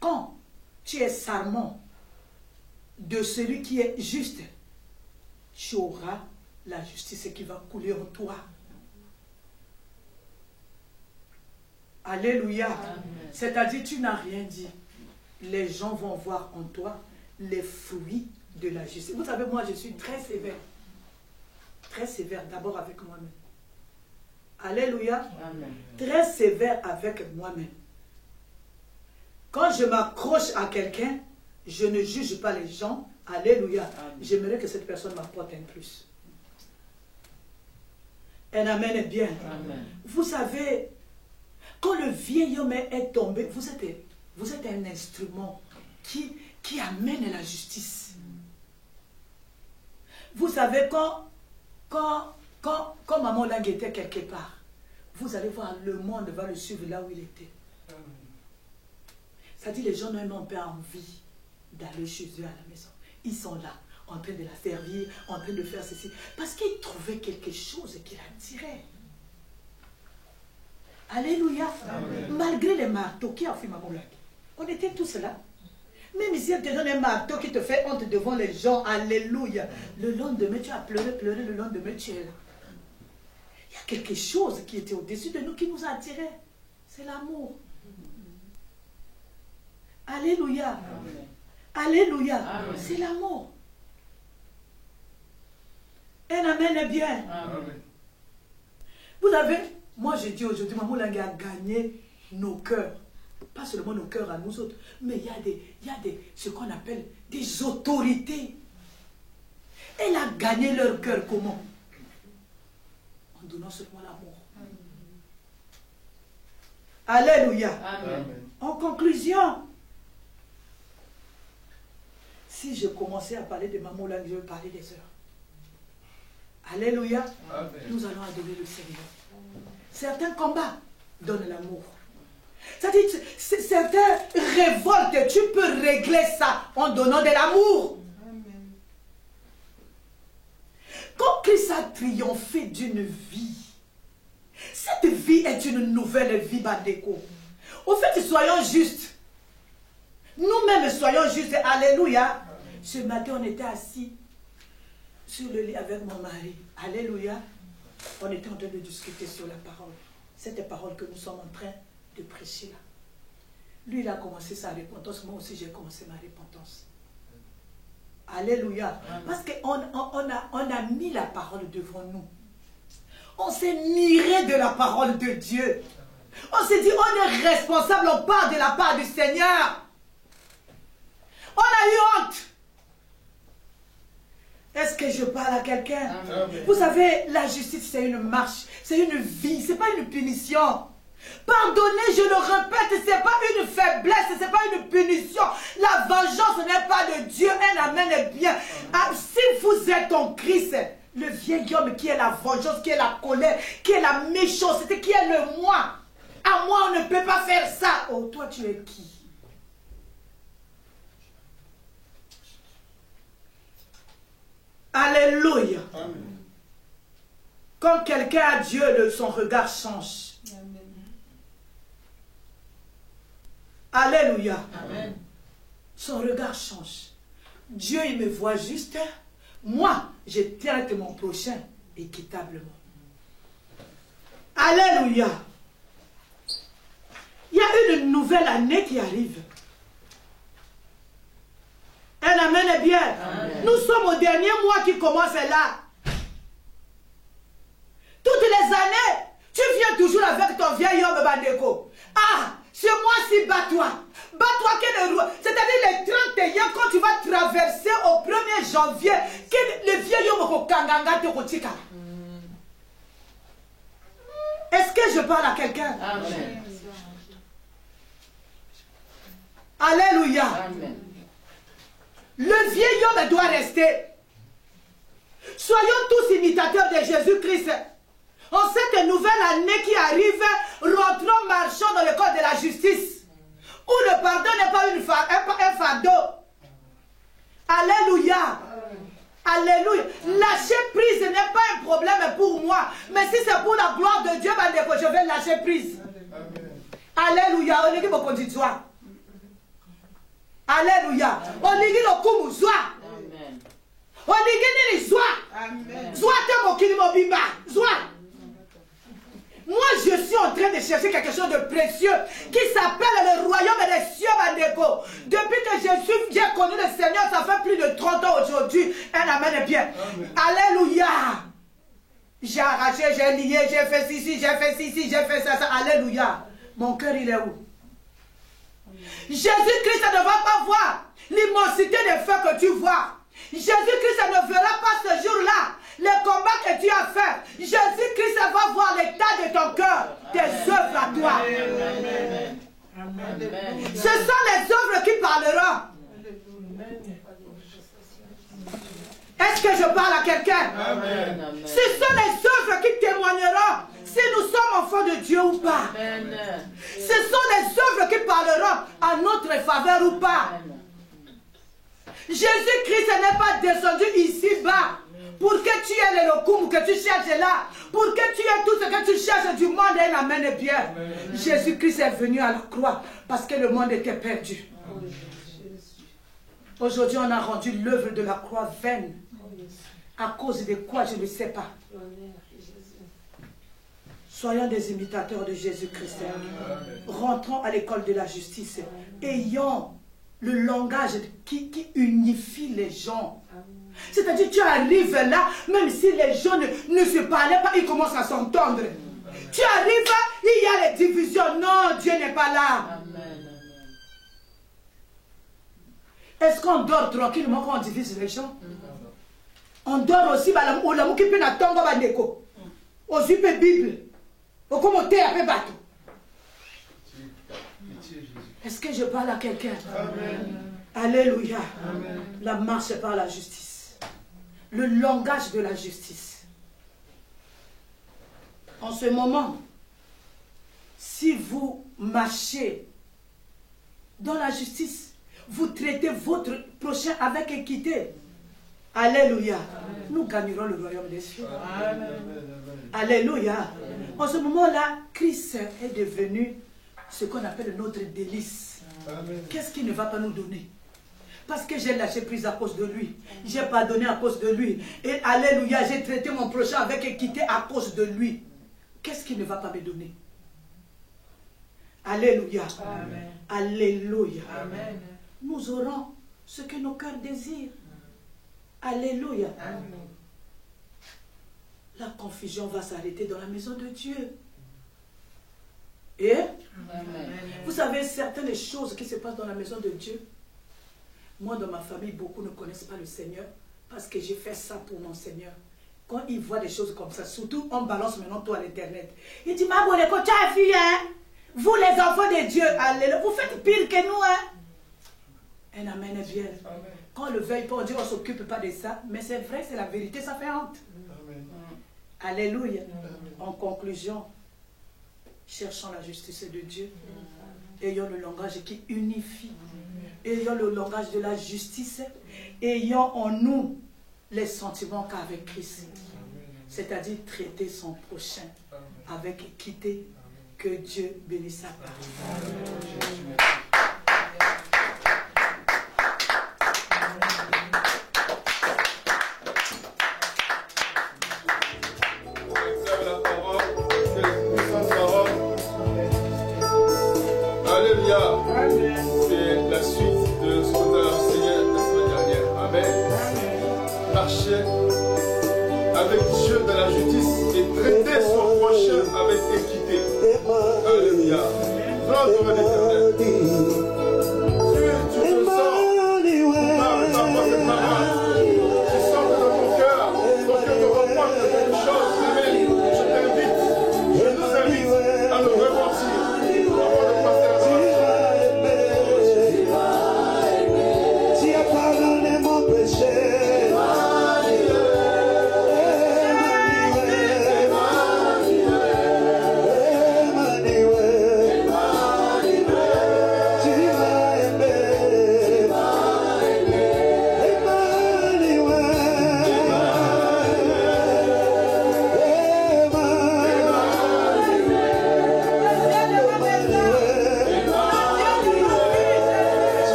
Quand tu es sarment de celui qui est juste, tu auras la justice qui va couler en toi. Alléluia. C'est-à-dire, tu n'as rien dit. Les gens vont voir en toi les fruits de la justice. Vous savez, moi, je suis très sévère. Très sévère d'abord avec moi-même. Alléluia. Amen. Très sévère avec moi-même. Quand je m'accroche à quelqu'un, je ne juge pas les gens. Alléluia. J'aimerais que cette personne m'apporte un plus. Un amen est bien. Amen. Vous savez, quand le vieil homme est tombé, vous êtes un instrument qui amène la justice. Vous savez, quand Maman Lang était quelque part, vous allez voir, le monde va le suivre là où il était. Ça dit, les gens n'ont même pas envie d'aller chez eux à la maison. Ils sont là, en train de la servir, en train de faire ceci, parce qu'ils trouvaient quelque chose qui l'attirait. Alléluia. Amen. Malgré les marteaux qui ont fait Maman Lang, on était tous là. Même si elle te donne un marteau qui te fait honte devant les gens, alléluia. Le lendemain, tu as pleuré, le lendemain, tu es là. Il y a quelque chose qui était au-dessus de nous, qui nous a attirés. C'est l'amour. Alléluia. Amen. Alléluia. C'est l'amour. Un amen est bien. Amen. Vous avez, moi je dis aujourd'hui, Maman Langue a gagné nos cœurs. Pas seulement nos cœurs à nous autres, mais il y a ce qu'on appelle des autorités. Elle a gagné leur cœur comment? En donnant seulement l'amour. Alléluia. Amen. En conclusion, si je commençais à parler de Maman Langue, je vais parler des heures. Alléluia. Amen. Nous allons adorer le Seigneur. Certains combats donnent l'amour. C'est-à-dire, certaines révoltes, tu peux régler ça en donnant de l'amour. Quand Christ a triomphé d'une vie, cette vie est une nouvelle vie, Bandeko. Au fait, soyons justes. Nous-mêmes, soyons justes. Alléluia. Ce matin, on était assis sur le lit avec mon mari. Alléluia. On était en train de discuter sur la parole. Cette parole que nous sommes en train de prêcher là. Lui, il a commencé sa repentance. Moi aussi, j'ai commencé ma repentance. Alléluia. Parce qu'on a mis la parole devant nous. On s'est miré de la parole de Dieu. On s'est dit, on est responsable, on part de la part du Seigneur. On a eu honte. Est-ce que je parle à quelqu'un? Vous savez, la justice, c'est une marche, c'est une vie, c'est pas une punition. Pardonnez, je le répète, ce n'est pas une faiblesse, ce n'est pas une punition. La vengeance n'est pas de Dieu. Un amen est bien. Ah, si vous êtes en Christ, le vieil homme qui est la vengeance, qui est la colère, qui est la méchanceté, qui est le moi. À moi, on ne peut pas faire ça. Oh, toi, tu es qui? Alléluia. Amen. Quand quelqu'un a Dieu, son regard change. Alléluia. Amen. Son regard change. Dieu, il me voit juste. Moi, je traite mon prochain équitablement. Alléluia. Il y a une nouvelle année qui arrive. Un amen est bien. Amen. Nous sommes au dernier mois qui commence là. Toutes les années, tu viens toujours avec ton vieil homme Bandeko. Ah, ce mois-ci, bats-toi. Bats-toi que le roi. C'est-à-dire les 31, quand tu vas traverser au 1er janvier, que le vieil homme au Kanganga te kotika. Est-ce que je parle à quelqu'un? Amen. Alléluia. Amen. Le vieil homme doit rester. Soyons tous imitateurs de Jésus-Christ. En cette nouvelle année qui arrive, rentrons, marchons dans le code de la justice. Où le pardon n'est pas un fardeau. Alléluia. Alléluia. Lâcher prise n'est pas un problème pour moi. Mais si c'est pour la gloire de Dieu, je vais lâcher prise. Alléluia. On dit beaucoup de joie. Alléluia. On dit le coup joie. Amen. On dit les joie. Joie te mokili mobimba. Joie. Moi, je suis en train de chercher quelque chose de précieux qui s'appelle le royaume des cieux, Bandeko. Depuis que j'ai connu le Seigneur, ça fait plus de 30 ans aujourd'hui. Un amen est bien. Amen. Alléluia. J'ai arraché, j'ai lié, j'ai fait ceci, j'ai fait ceci, j'ai fait ça. Alléluia. Mon cœur, il est où? Jésus-Christ ne va pas voir l'immensité des feux que tu vois. Jésus-Christ ne verra pas ce jour-là les combats que tu as fait. Jésus-Christ va voir l'état de ton cœur, tes œuvres à toi. Amen. Amen. Ce sont les œuvres qui parleront. Est-ce que je parle à quelqu'un? Amen. Ce sont les œuvres qui témoigneront si nous sommes enfants de Dieu ou pas. Amen. Ce sont les œuvres qui parleront à notre faveur ou pas. Jésus-Christ n'est pas descendu ici-bas pour que tu aies le lokum que tu cherches là, pour que tu aies tout ce que tu cherches du monde et l'amène bien. Jésus-Christ est venu à la croix parce que le monde était perdu. Aujourd'hui, on a rendu l'œuvre de la croix vaine. À cause de quoi, je ne sais pas. Soyons des imitateurs de Jésus-Christ. Rentrons à l'école de la justice. Ayons le langage qui unifie les gens. C'est-à-dire, tu arrives là, même si les gens ne se parlaient pas, ils commencent à s'entendre. Tu arrives, il y a les divisions. Non, Dieu n'est pas là. Amen. Est-ce qu'on dort tranquillement quand on divise les gens? On dort aussi, on l'a qui peut n'attendre pas d'écho. On suit la Bible. On commence à faire bateau. Est-ce que je parle à quelqu'un? Alléluia. Amen. La marche par la justice. Le langage de la justice. En ce moment, si vous marchez dans la justice, vous traitez votre prochain avec équité. Alléluia. Amen. Nous gagnerons le royaume des cieux. Amen. Alléluia. Amen. En ce moment-là, Christ est devenu ce qu'on appelle notre délice. Qu'est-ce qu'il ne va pas nous donner? Parce que j'ai lâché prise à cause de lui. J'ai pardonné à cause de lui. Et alléluia, j'ai traité mon prochain avec équité à cause de lui. Qu'est-ce qu'il ne va pas me donner? Alléluia. Amen. Alléluia. Amen. Nous aurons ce que nos cœurs désirent. Alléluia. Amen. La confusion va s'arrêter dans la maison de Dieu. Et amen. Vous savez, certaines choses qui se passent dans la maison de Dieu, moi dans ma famille, beaucoup ne connaissent pas le Seigneur parce que j'ai fait ça pour mon Seigneur. Quand ils voient des choses comme ça, surtout on balance maintenant tout à l'internet. Il dit, ma bonne, quand tu as fille, hein? Vous les enfants de Dieu, alléluia, vous faites pire que nous, hein? Un amen est bien. Amen. Quand on le veuille pas, on dit on ne s'occupe pas de ça, mais c'est vrai, c'est la vérité, ça fait honte. Amen. Alléluia. Amen. En conclusion, cherchons la justice de Dieu. Ayons le langage qui unifie. Ayons le langage de la justice. Ayons en nous les sentiments qu'avec Christ. C'est-à-dire traiter son prochain avec équité. Que Dieu bénisse sa parole. C'est la suite de ce qu'on a enseigné la semaine dernière. Amen. Marcher avec Dieu dans la justice et traiter son prochain avec équité. Alléluia. Rendre l'éternel. Tu te sens par cette parole. Tu sens que dans ton cœur te reprend quelque chose. Amen. Je t'invite, je nous invite à nous repentir avant de passer à la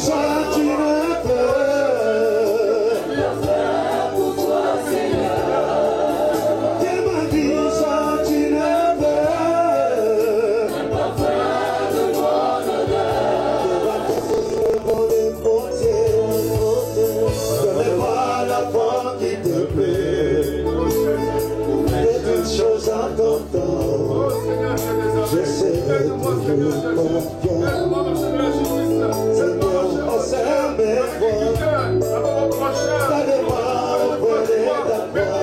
soit une peur. Pour toi, Seigneur, Que ma vie soit une peur. de mon honneur. Donne-moi la foi qui te plaît. Et toutes choses en ton temps. Oh Seigneur, Je sais que aide-moi, tu Seigneur es Jésus. confiant. Aide-moi à marcher dans la justice. Aide-moi à marcher dans la Observe mes avec voies. équité, avec mon prochain. Gardez-moi auprès de ta voix.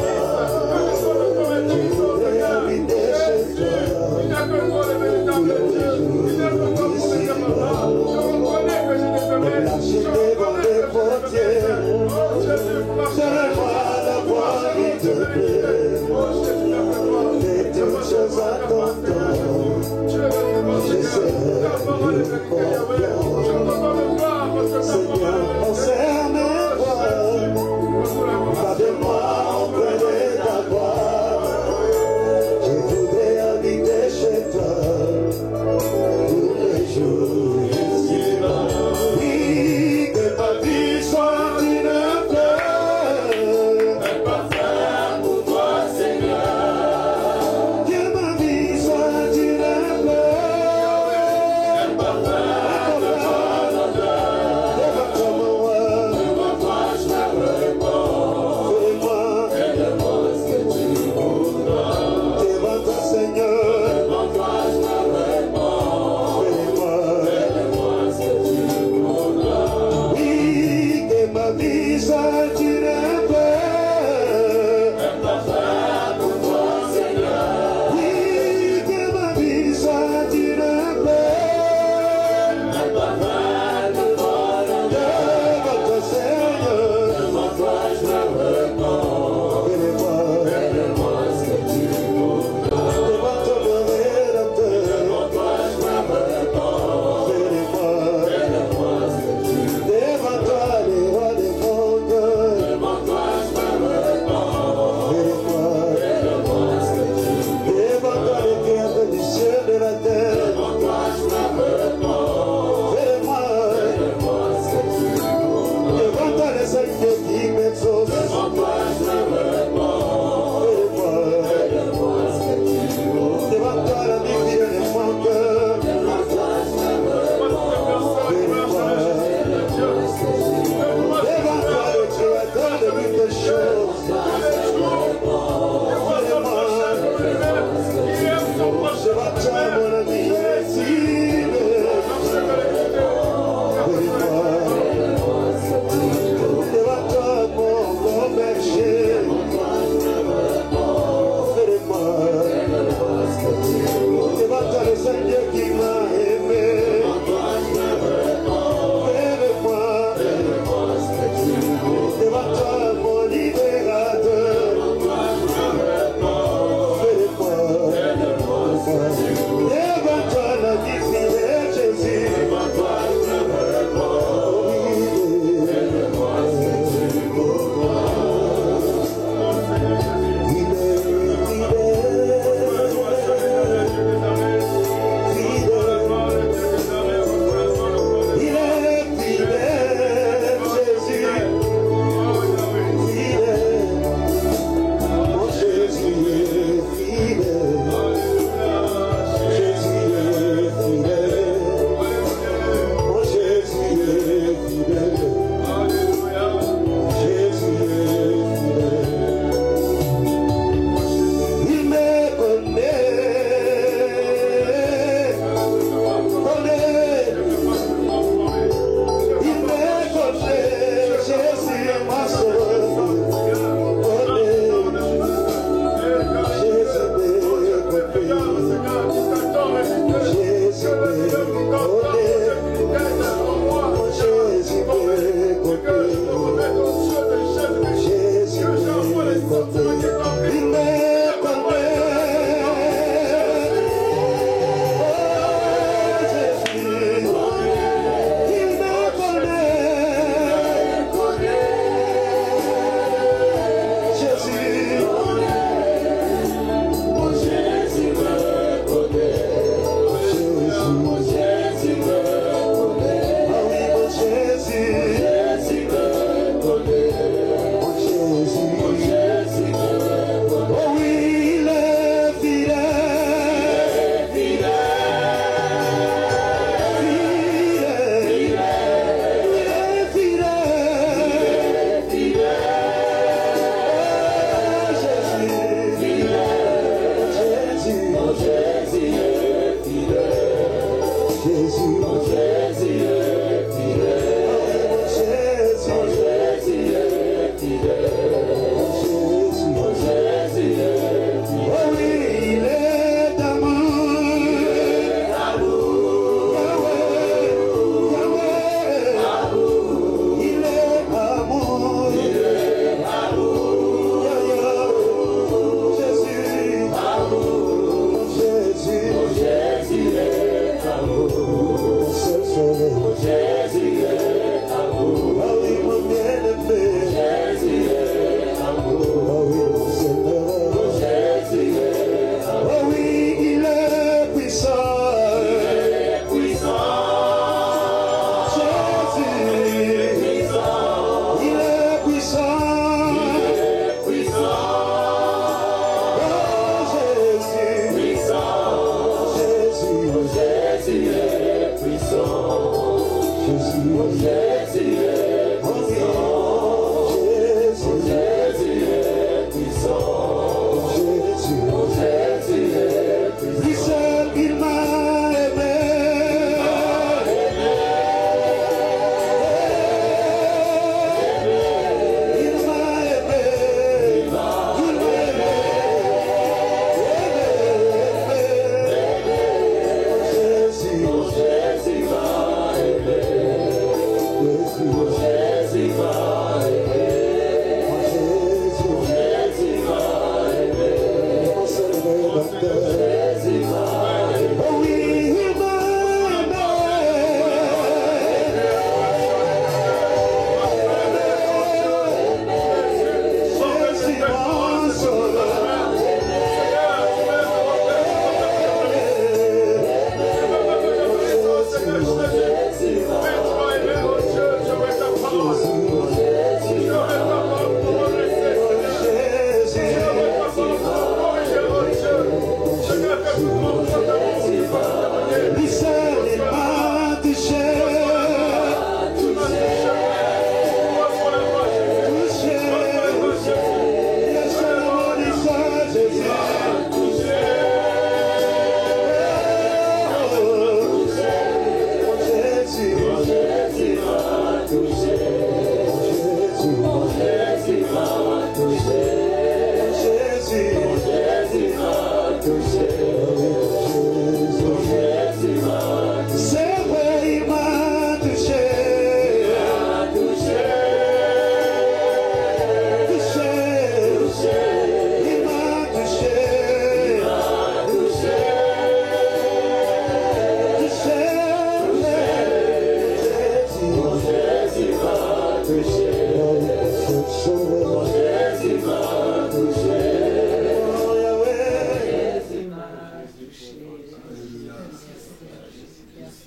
Je voudrais habiter chez toi. Il n'y a que toi le véritable Dieu. Il n'y a que toi pour mes camarades. Je reconnais que je n'ai fait rien. Je reconnais que je n'ai fait rien. Oh Jésus, marche dans la Donne-moi la voix qui te plaît. Oh Jésus, d'après toi. Et toutes choses à ton temps. Tu es vraiment Seigneur. Ta parole est vérité, Yahweh. Je te donne gloire parce que ta Seigneur, parole est observe mes voies. Gardez-moi auprès de ta voix. Je voudrais habiter chez toi tous les jours. Oui, que ma vie soit une fleur. Pour toi,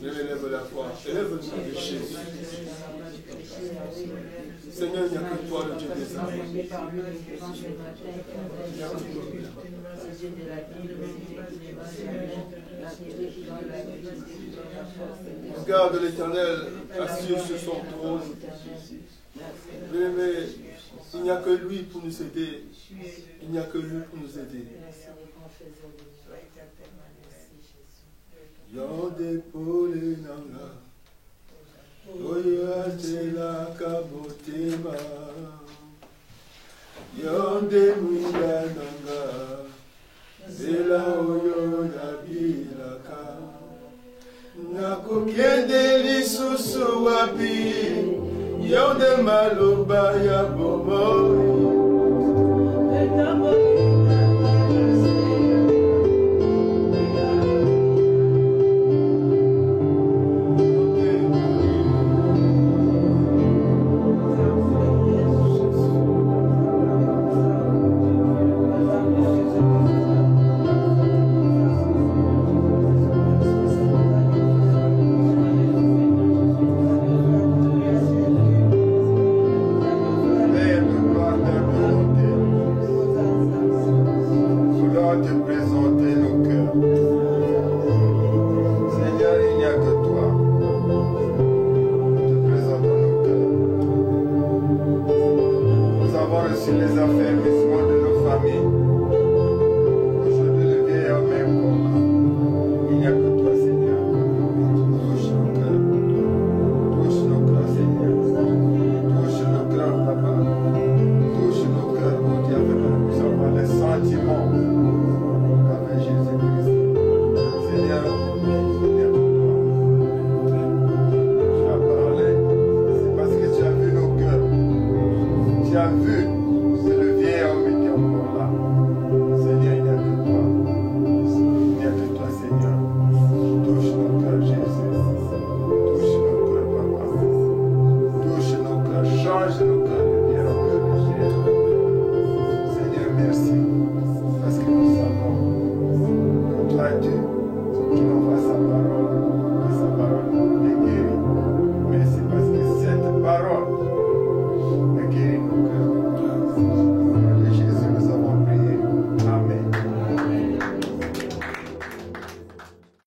Élève la foi, élève le nom de Jésus. Seigneur, il n'y a que toi, le Dieu des armées. Regarde l'Éternel assis sur son trône. Bien-aimé, il n'y a que lui pour nous aider. Il n'y a que lui pour nous aider. Yonde pole nanga, oyo atela kabotema. Yonde mwinda nanga, zela oyo nabilaka. Nakokende lisusu wapi, yonde maloba ya bomoi. Tu as vu